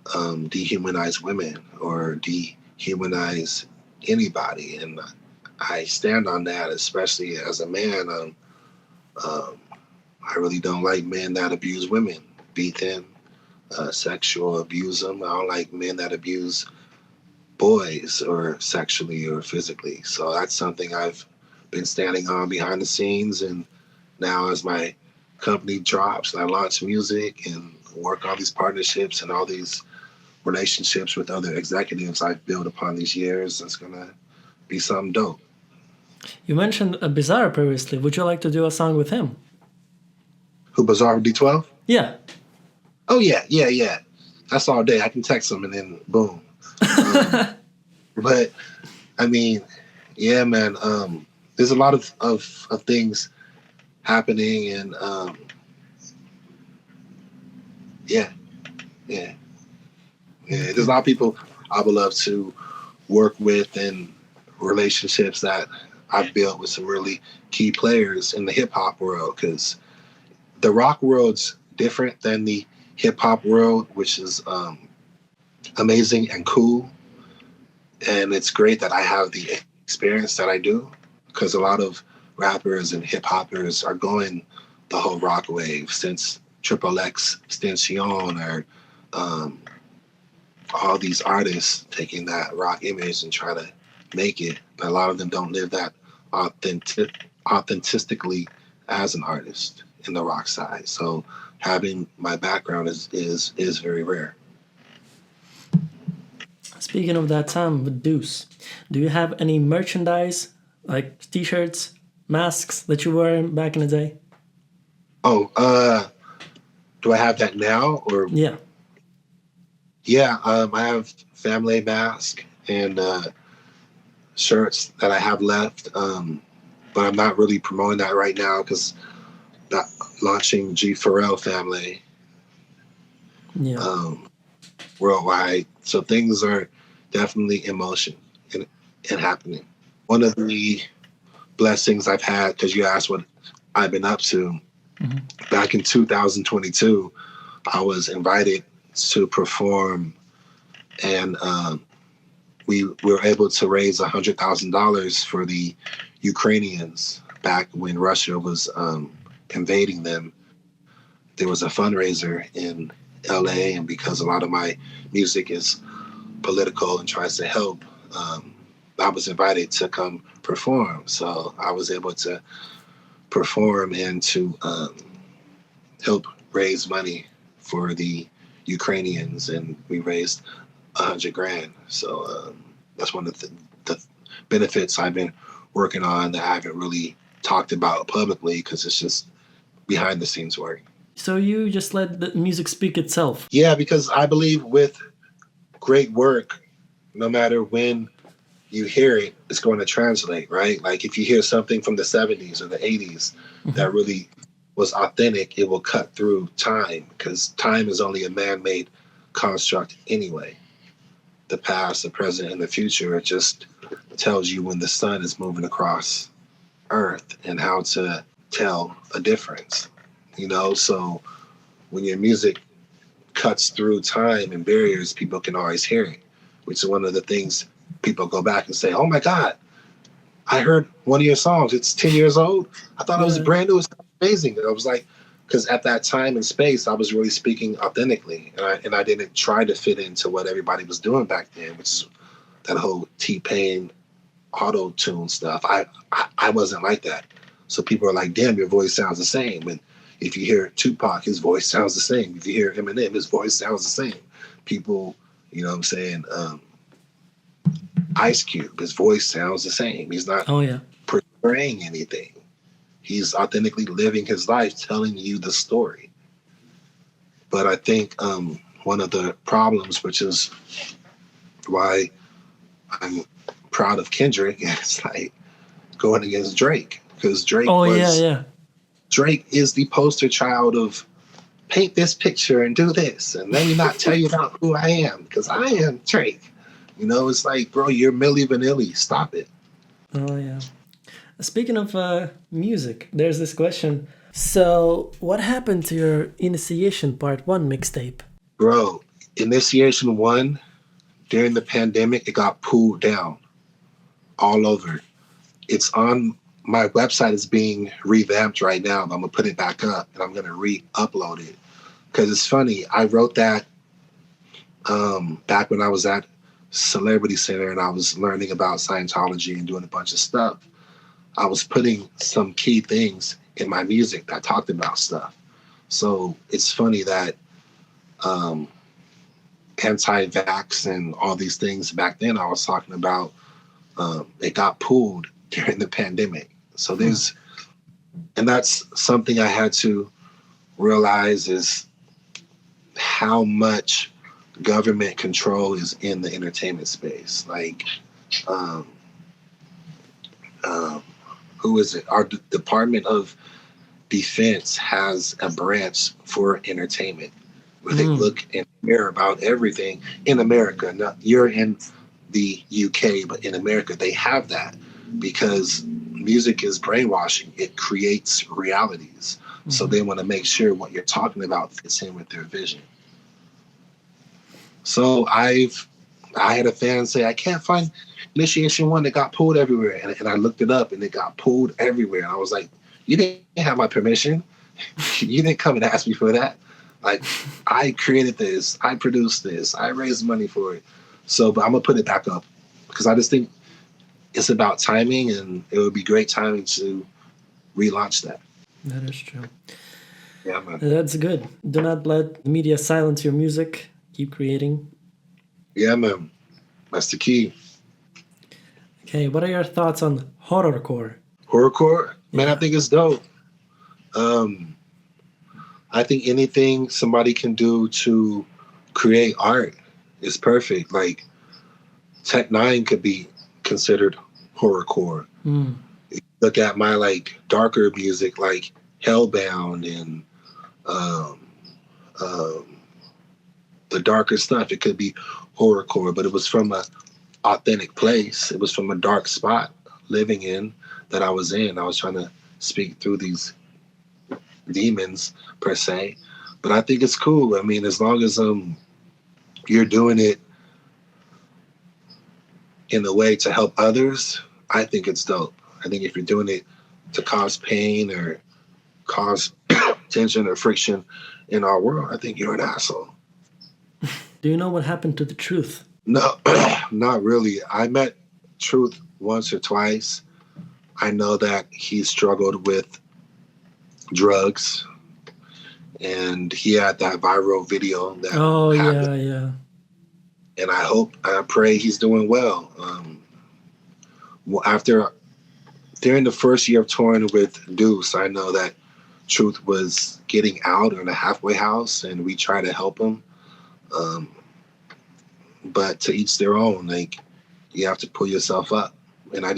dehumanize women or dehumanize anybody. And I stand on that, especially as a man. I really don't like men that abuse women, beat them, sexual abuse them. I don't like men that abuse boys or sexually or physically. So that's something I've been standing on behind the scenes. And now as my company drops and I launch music and work on these partnerships and all these relationships with other executives I've built upon these years, it's going to be something dope. You mentioned Bizzare previously. Would you like to do a song with him? Who, Bizzare D12? Yeah. Oh, yeah. That's all day. I can text him and then boom. But, I mean, yeah, man, there's a lot of things happening, and yeah. There's a lot of people I would love to work with, and relationships that I've built with some really key players in the hip hop world, because the rock world's different than the hip hop world, which is amazing and cool. And it's great that I have the experience that I do, because a lot of rappers and hip hoppers are going the whole rock wave since Triple X Extension, or all these artists taking that rock image and try to make it. But a lot of them don't live that authentically as an artist in the rock side. So having my background is very rare. Speaking of that time with Deuce, do you have any merchandise, like t-shirts, masks that you wore back in the day? Oh, do I have that now? Or yeah, I have family mask and shirts that I have left, but I'm not really promoting that right now because not launching G4L family worldwide. So things are definitely in motion and happening. One of the blessings I've had, because you asked what I've been up to, back in 2022, I was invited to perform, and we were able to raise $100,000 for the Ukrainians back when Russia was invading them. There was a fundraiser in LA, and because a lot of my music is political and tries to help, I was invited to come perform. So I was able to perform and to help raise money for the Ukrainians, and we raised $100,000. So that's one of the benefits I've been working on that I haven't really talked about publicly, because it's just behind the scenes work. So you just let the music speak itself? Yeah, because I believe with great work, no matter when you hear it, it's going to translate, right? Like if you hear something from the 70s or the 80s that really was authentic, it will cut through time, because time is only a man-made construct anyway. The past, the present, and the future, it just tells you when the sun is moving across Earth and how to tell a difference, So when your music cuts through time and barriers, people can always hear it, which is one of the things people go back and say, oh my God, I heard one of your songs. It's 10 years old. I thought it was brand new. It's amazing. And I was like, because at that time and space, I was really speaking authentically, and I didn't try to fit into what everybody was doing back then, which is that whole T-Pain auto-tune stuff. I wasn't like that. So people are like, damn, your voice sounds the same. And if you hear Tupac, his voice sounds the same. If you hear Eminem, his voice sounds the same. People, you know what I'm saying, Ice Cube, his voice sounds the same. He's not portraying anything. He's authentically living his life, telling you the story. But I think one of the problems, which is why I'm proud of Kendrick, is like going against Drake, because Drake Drake is the poster child of paint this picture and do this, and let me not tell you about who I am, because I am Drake. You know, it's like, bro, you're Milli Vanilli. Stop it. Oh yeah. Speaking of music, there's this question. So, what happened to your Initiation Part 1 mixtape? Bro, Initiation 1, during the pandemic, it got pulled down all over. It's on my website is being revamped right now. I'm gonna put it back up and I'm gonna re-upload it. Because it's funny, I wrote that back when I was at Celebrity Center and I was learning about Scientology and doing a bunch of stuff. I was putting some key things in my music that talked about stuff. So it's funny that anti-vax and all these things back then I was talking about, it got pulled during the pandemic. So and that's something I had to realize, is how much government control is in the entertainment space. Like, who is it? Our Department of Defense has a branch for entertainment where they look and care about everything in America. Now, you're in the UK, but in America, they have that because music is brainwashing. It creates realities. So they want to make sure what you're talking about fits in with their vision. So I had a fan say, I can't find Initiation 1 that got pulled everywhere. And I looked it up and it got pulled everywhere. And I was like, you didn't have my permission. You didn't come and ask me for that. Like, I created this. I produced this. I raised money for it. So, but I'm going to put it back up because I just think it's about timing, and it would be great timing to relaunch that. That is true. Yeah, man. That's good. Do not let the media silence your music. Keep creating. Yeah, man. That's the key. Okay, what are your thoughts on horrorcore? Horrorcore? Man, I think it's dope. I think anything somebody can do to create art is perfect. Like, Tech Nine could be considered horrorcore. Look at my like darker music, like Hellbound and the darker stuff. It could be horrorcore, but it was from a authentic place. It was from a dark spot living in that I was in. I was trying to speak through these demons per se, but I think it's cool. I mean, as long as you're doing it in a way to help others, I think it's dope. I think if you're doing it to cause pain or cause tension or friction in our world, I think you're an asshole. Do you know what happened to the Truth? No, not really. I met Truth once or twice. I know that he struggled with drugs, and he had that viral video that happened. Yeah. And I pray he's doing well. During the first year of touring with Deuce, I know that Truth was getting out in a halfway house, and we try to help him. But to each their own. Like, you have to pull yourself up. And I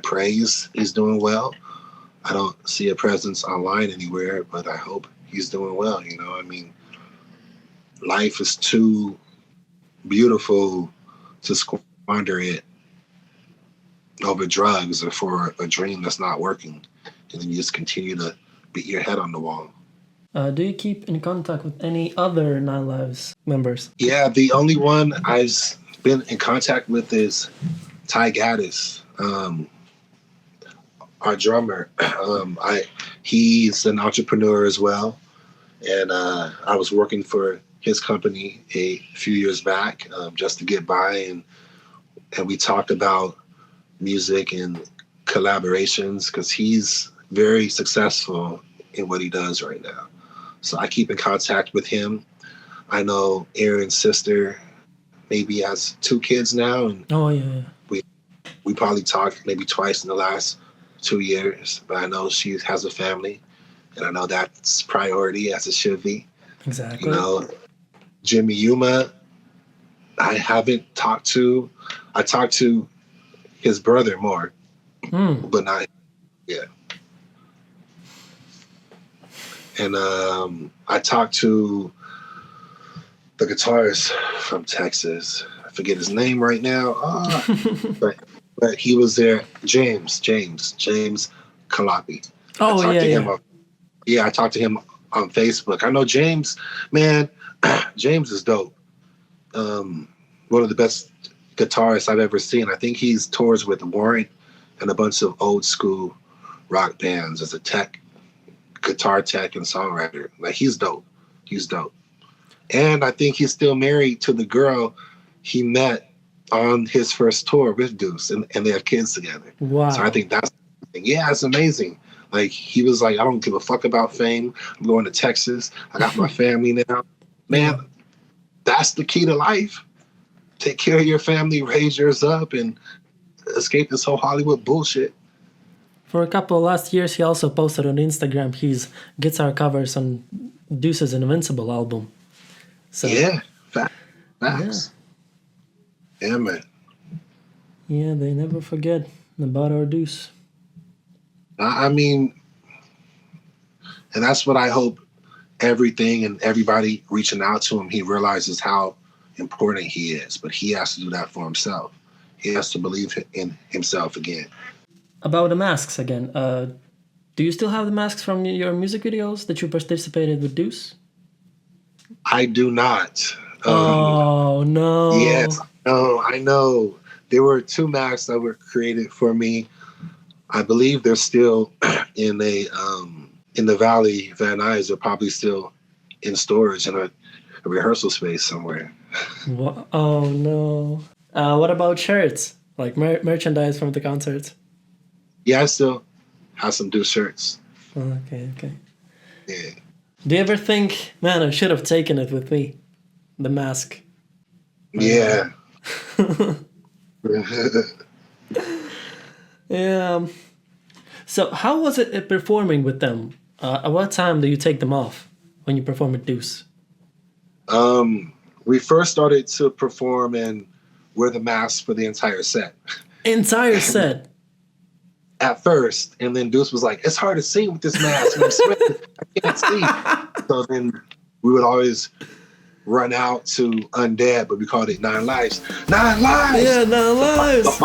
pray he's doing well. I don't see a presence online anywhere, but I hope he's doing well. You know, I mean, life is too beautiful to squander it over drugs or for a dream that's not working. And then you just continue to beat your head on the wall. Do you keep in contact with any other Nine Lives members? Yeah, the only one I've been in contact with is Ty Gaddis, our drummer. He's an entrepreneur as well. And I was working for his company a few years back just to get by. And we talked about music and collaborations because he's very successful in what he does right now. So I keep in contact with him. I know Aron's sister maybe has 2 kids now, and Oh yeah. we probably talked maybe twice in the last 2 years. But I know she has a family, and I know that's priority as it should be. Exactly. You know, Jimmy Yuma, I haven't talked to. I talked to his brother more, but not yeah. And I talked to the guitarist from Texas. I forget his name right now. But he was there. James Kloeppel. Oh Yeah. I talked to him on Facebook. I know James, man. James is dope. One of the best guitarists I've ever seen. I think he's tours with Warrant and a bunch of old school rock bands as a guitar tech and songwriter. Like he's dope. And I think he's still married to the girl he met on his first tour with Deuce, and they have kids together. Wow. So I think it's amazing. Like he was like, I don't give a fuck about fame. I'm going to Texas. I got my family now. Man, that's the key to life. Take care of your family, raise yours up, and escape this whole Hollywood bullshit. For a couple of last years, he also posted on Instagram his guitar covers on Deuce's Invincible album. So, yeah, facts. Yeah, man. Yeah, they never forget about our Deuce. I mean, and that's what I hope everything and everybody reaching out to him, he realizes how important he is. But he has to do that for himself. He has to believe in himself again. About the masks again. Do you still have the masks from your music videos that you participated with Deuce? I do not. Oh, no. Yes, I know. There were 2 masks that were created for me. I believe they're still in the Valley Van Nuys. They're probably still in storage in a rehearsal space somewhere. Oh, no. What about shirts? Like merchandise from the concerts? Yeah, I still have some Deuce shirts. Okay. Yeah. Do you ever think, man, I should have taken it with me? The mask. Yeah. Yeah. So how was it performing with them? At what time do you take them off when you perform with Deuce? We first started to perform and wear the mask for the entire set. Entire set? At first. And then Deuce was like, it's hard to see with this mask. And I'm sweating. I can't see. So then we would always run out to Undead, but we called it 9 Lives. 9 Lives! Yeah, 9 Lives!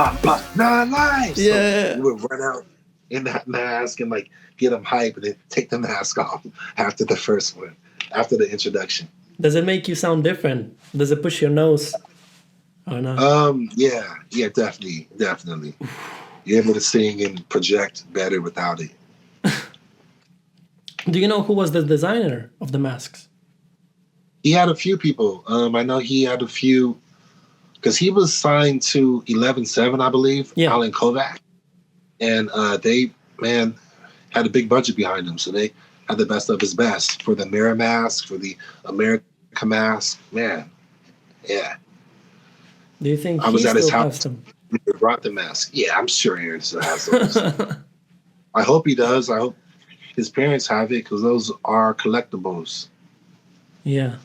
9 Lives! Yeah. So we would run out in that mask and like get them hype and then take the mask off after the first one, after the introduction. Does it make you sound different? Does it push your nose? Or not? Yeah, definitely. You're able to sing and project better without it. Do you know who was the designer of the masks? He had a few people. I know he had a few, because he was signed to 11-7, I believe, Alan Kovac. And they, man, had a big budget behind them. So they had the best of his best for the Mirror mask, for the America mask. Man, yeah. Do you think I was he at his still house. has them? He brought the mask. Yeah, I'm sure Aron still has those. I hope he does. I hope his parents have it, because those are collectibles. Yeah.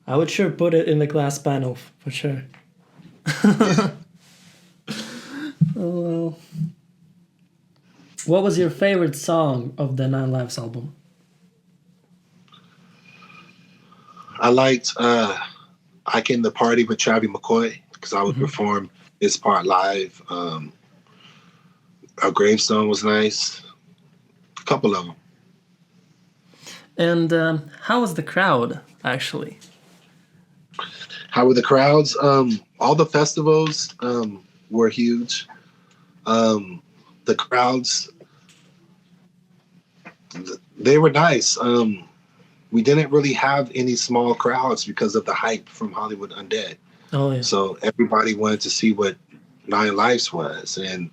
I would sure put it in the glass panel, for sure. Oh, well. What was your favorite song of the 9 Lives album? I liked I Came to Party with Travie McCoy, because I would perform his part live. A Gravestone was nice. A couple of them. And how was the crowd, actually? How were the crowds? All the festivals were huge. The crowds, they were nice. We didn't really have any small crowds because of the hype from Hollywood Undead. Oh, yeah. So everybody wanted to see what Nine Lives was. And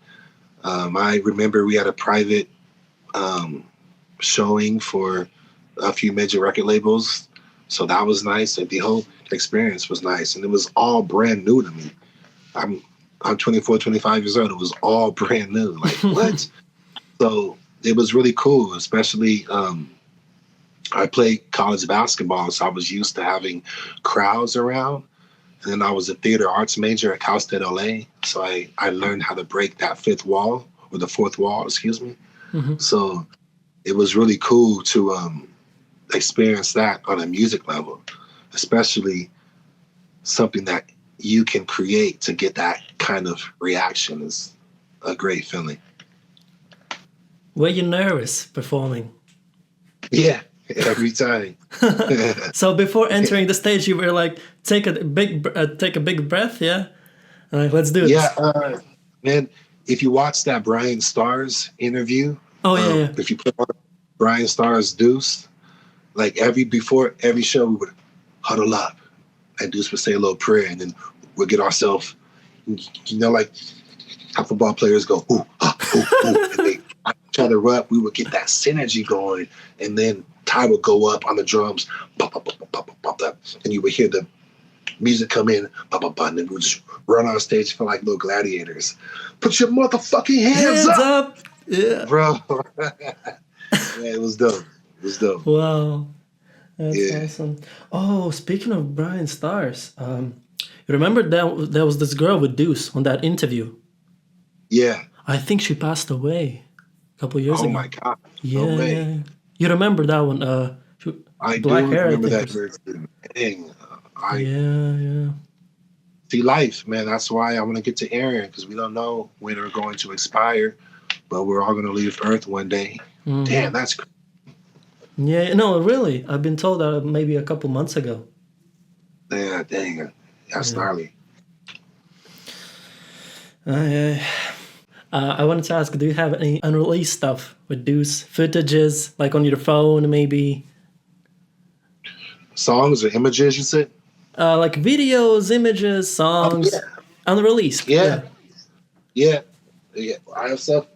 I remember we had a private showing for a few major record labels. So that was nice. And the whole experience was nice. And it was all brand new to me. I'm 24, 25 years old. It was all brand new. Like, what? So it was really cool, especially I played college basketball, so I was used to having crowds around. And then I was a theater arts major at Cal State LA. So I learned how to break that fifth wall, or the fourth wall, excuse me. Mm-hmm. So it was really cool to experience that on a music level, especially something that you can create to get that kind of reaction is a great feeling. Were you nervous performing? Yeah, every time. So before entering the stage, you were like, take a big breath, yeah? Like, let's do it. Yeah, man, if you watch that BryanStars interview, yeah. If you put on BryanStars Deuce, like before every show, we would huddle up and Deuce would say a little prayer, and then we'd get ourselves, like how football players go, ooh, and they each other up. We would get that synergy going, and then Ty would go up on the drums, pop, pop, pop, pop, pop, pop, and you would hear the music come in, pop, pop, pop, and then we would just run on stage, feel like little gladiators. Put your motherfucking hands up! Yeah, bro. Yeah, it was dope. It was dope. Wow, that's awesome. Oh, speaking of BryanStars, you remember that there was this girl with Deuce on that interview? Yeah. I think she passed away a couple years ago. Oh my God. Yeah, no way. You remember that one? I black do hair, remember I think, that. Dang. Yeah. See, life, man. That's why I want to get to Aron, because we don't know when we're going to expire, but we're all going to leave Earth one day. Mm-hmm. Damn, that's crazy. Yeah, no, really. I've been told that maybe a couple months ago. Yeah, dang. That's gnarly. I wanted to ask, do you have any unreleased stuff with Deuce? Footages, like on your phone, maybe? Songs or images, you said? Like videos, images, songs. Unreleased. Yeah. I have stuff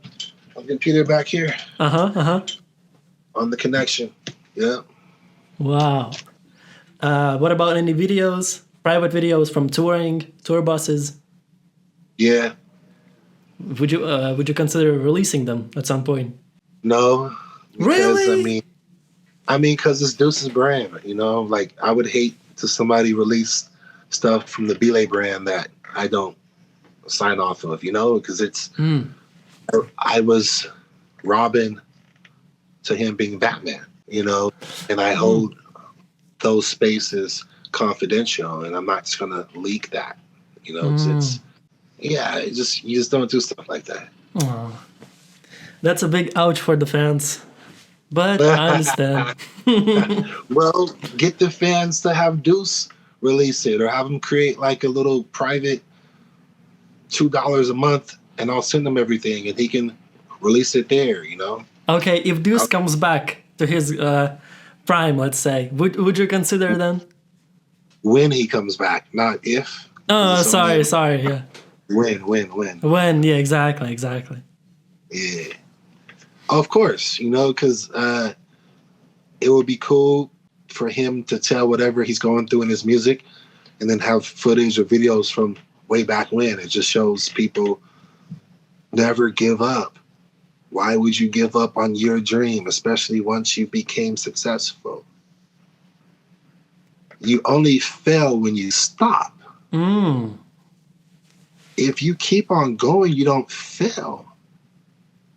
on the computer back here. On the connection. Yeah. Wow. What about any videos? Private videos from touring, tour buses? Yeah. Would you consider releasing them at some point? No. Because, really? I mean, because it's Deuce's brand, like I would hate to somebody release stuff from the b.LaY brand that I don't sign off of, because it's, I was Robin to him being Batman, and I hold those spaces confidential, and I'm not just going to leak that, you just don't do stuff like that. Oh, that's a big ouch for the fans. But I understand. Well, get the fans to have Deuce release it, or have him create like a little private $2 a month, and I'll send him everything, and he can release it there. Okay, if Deuce comes back to his prime, let's say, would you consider then? When he comes back, not if. Oh, sorry, yeah. When. When, yeah, exactly. Yeah. Of course, because it would be cool for him to tell whatever he's going through in his music, and then have footage or videos from way back when. It just shows people never give up. Why would you give up on your dream, especially once you became successful? You only fail when you stop. If you keep on going, you don't fail.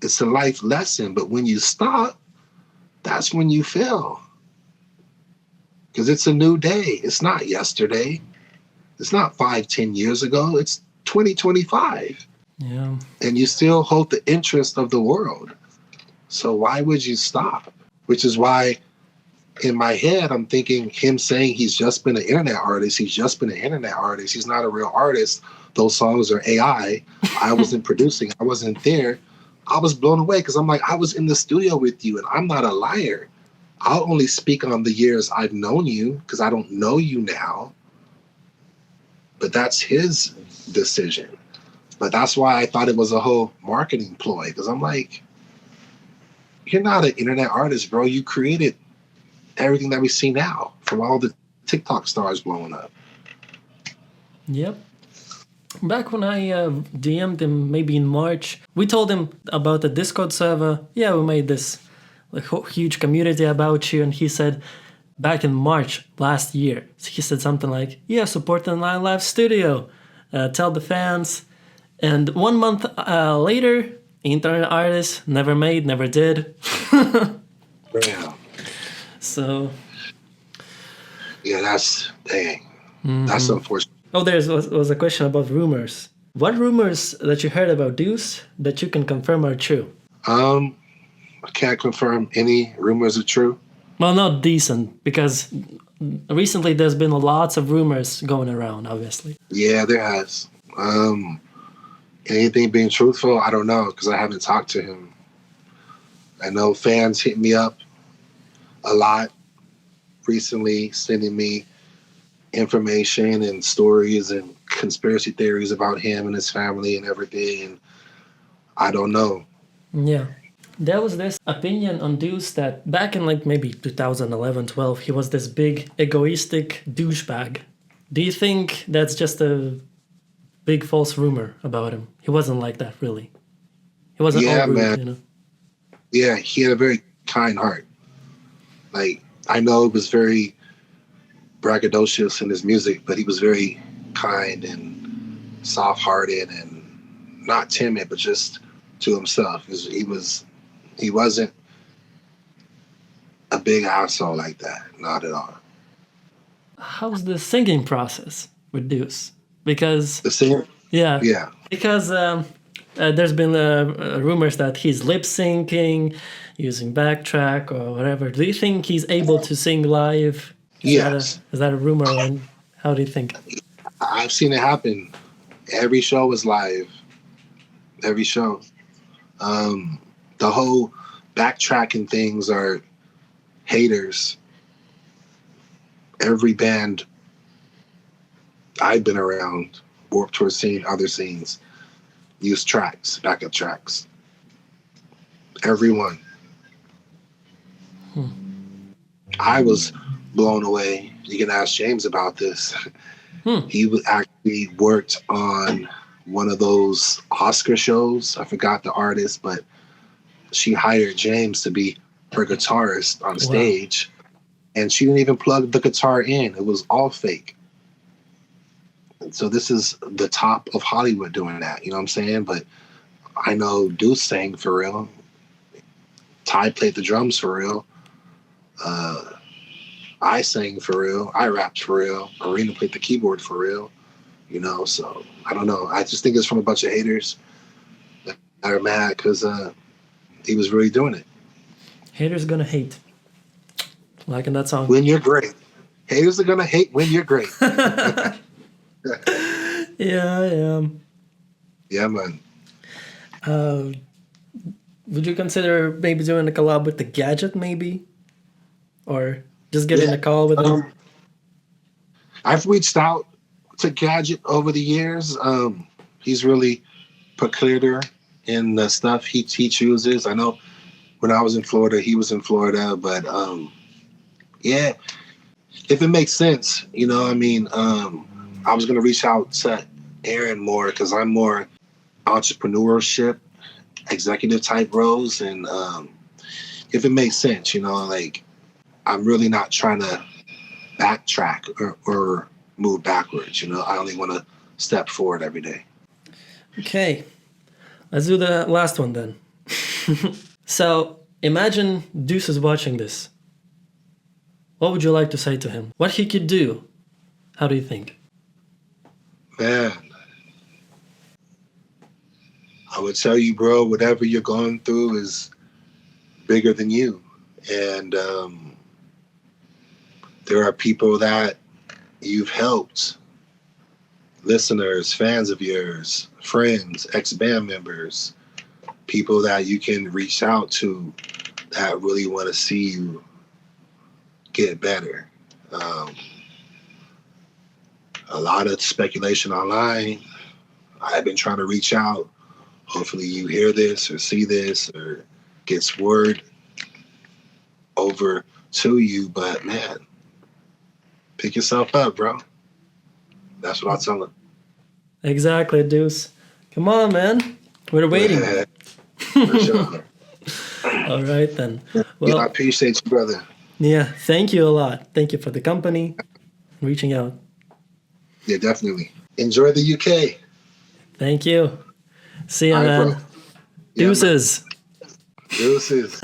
It's a life lesson, but when you stop, that's when you fail. Because it's a new day. It's not yesterday. It's not 5-10 years ago. It's 2025. Yeah. And you still hold the interest of the world. So why would you stop? Which is why in my head, I'm thinking him saying he's just been an internet artist. He's just been an internet artist. He's not a real artist. Those songs are AI. I wasn't producing. I wasn't there. I was blown away because I'm like, I was in the studio with you, and I'm not a liar. I'll only speak on the years I've known you because I don't know you now. But that's his decision. But that's why I thought it was a whole marketing ploy, because I'm like, you're not an internet artist, bro. You created everything that we see now, from all the TikTok stars blowing up. Yep. Back when I DM'd him, maybe in March, we told him about the Discord server. Yeah, we made this like huge community about you, and he said, back in March last year, he said something like, yeah, support the Nine Live Studio, tell the fans. And 1 month later, internet artist, never made, never did. Yeah. So. Yeah, that's, dang. That's unfortunate. Oh, there was a question about rumors. What rumors that you heard about Deuce that you can confirm are true? I can't confirm any rumors are true. Well, not decent, because recently there's been lots of rumors going around, obviously. Yeah, there has. Anything being truthful, I don't know, because I haven't talked to him. I know fans hit me up a lot recently, sending me information and stories and conspiracy theories about him and his family and everything. And I don't know. Yeah. There was this opinion on Deuce that back in like maybe 2011, 12, he was this big egoistic douchebag. Do you think that's just a big false rumor about him? He wasn't like that, really. He wasn't all rude, man. you know? Yeah, he had a very kind heart. Like, I know it was very braggadocious in his music, but he was very kind and soft-hearted and not timid, but just to himself. He wasn't a big asshole like that, not at all. How's the singing process with Deuce? Because The singer, yeah, because there's been rumors that he's lip syncing, using backtrack or whatever. Do you think he's able to sing live? Yes. Is that a rumor? And how do you think? I've seen it happen. Every show is live. Every show. The whole backtracking things are haters. Every band I've been around, Warped Tour scene, other scenes, use tracks, backup tracks. Everyone. I was blown away. You can ask James about this. He actually worked on one of those Oscar shows. I forgot the artist, but she hired James to be her guitarist on stage. And she didn't even plug the guitar in. It was all fake. And so this is the top of Hollywood doing that. You know what I'm saying? But I know Deuce sang for real. Ty played the drums for real. I sang for real. I rapped for real. Arina played the keyboard for real. You know, so I don't know. I just think it's from a bunch of haters that are mad because he was really doing it. Haters gonna hate. Like in that song. When you're great. Haters are gonna hate when you're great. Yeah. Yeah, man. Would you consider maybe doing a collab with the Gadget, maybe? Or just getting a call with him? I've reached out to Gadget over the years. He's really peculiar in the stuff he chooses. I know when I was in Florida, he was in Florida, but yeah, if it makes sense, you know, I mean, I was gonna reach out to Aron more because I'm more entrepreneurship, executive type roles, and if it makes sense, you know, like I'm really not trying to backtrack or move backwards, you know. I only want to step forward every day. Okay, let's do the last one then. So imagine Deuce is watching this. What would you like to say to him? What he could do? How do you think? Man, I would tell you, bro, whatever you're going through is bigger than you. And there are people that you've helped, listeners, fans of yours, friends, ex-band members, people that you can reach out to that really want to see you get better. A lot of speculation online, I've been trying to reach out. Hopefully you hear this or see this or gets word over to you. But man, pick yourself up, bro. That's what I'll tell him. Exactly, Deuce. Come on, man. We're waiting. For sure. All right, then. Yeah, Well, I appreciate you, brother. yeah, thank you a lot. Thank you for the company, reaching out. Yeah, definitely. Enjoy the UK. Thank you. See you, All right, man. bro. Yeah, Deuces. man. Deuces.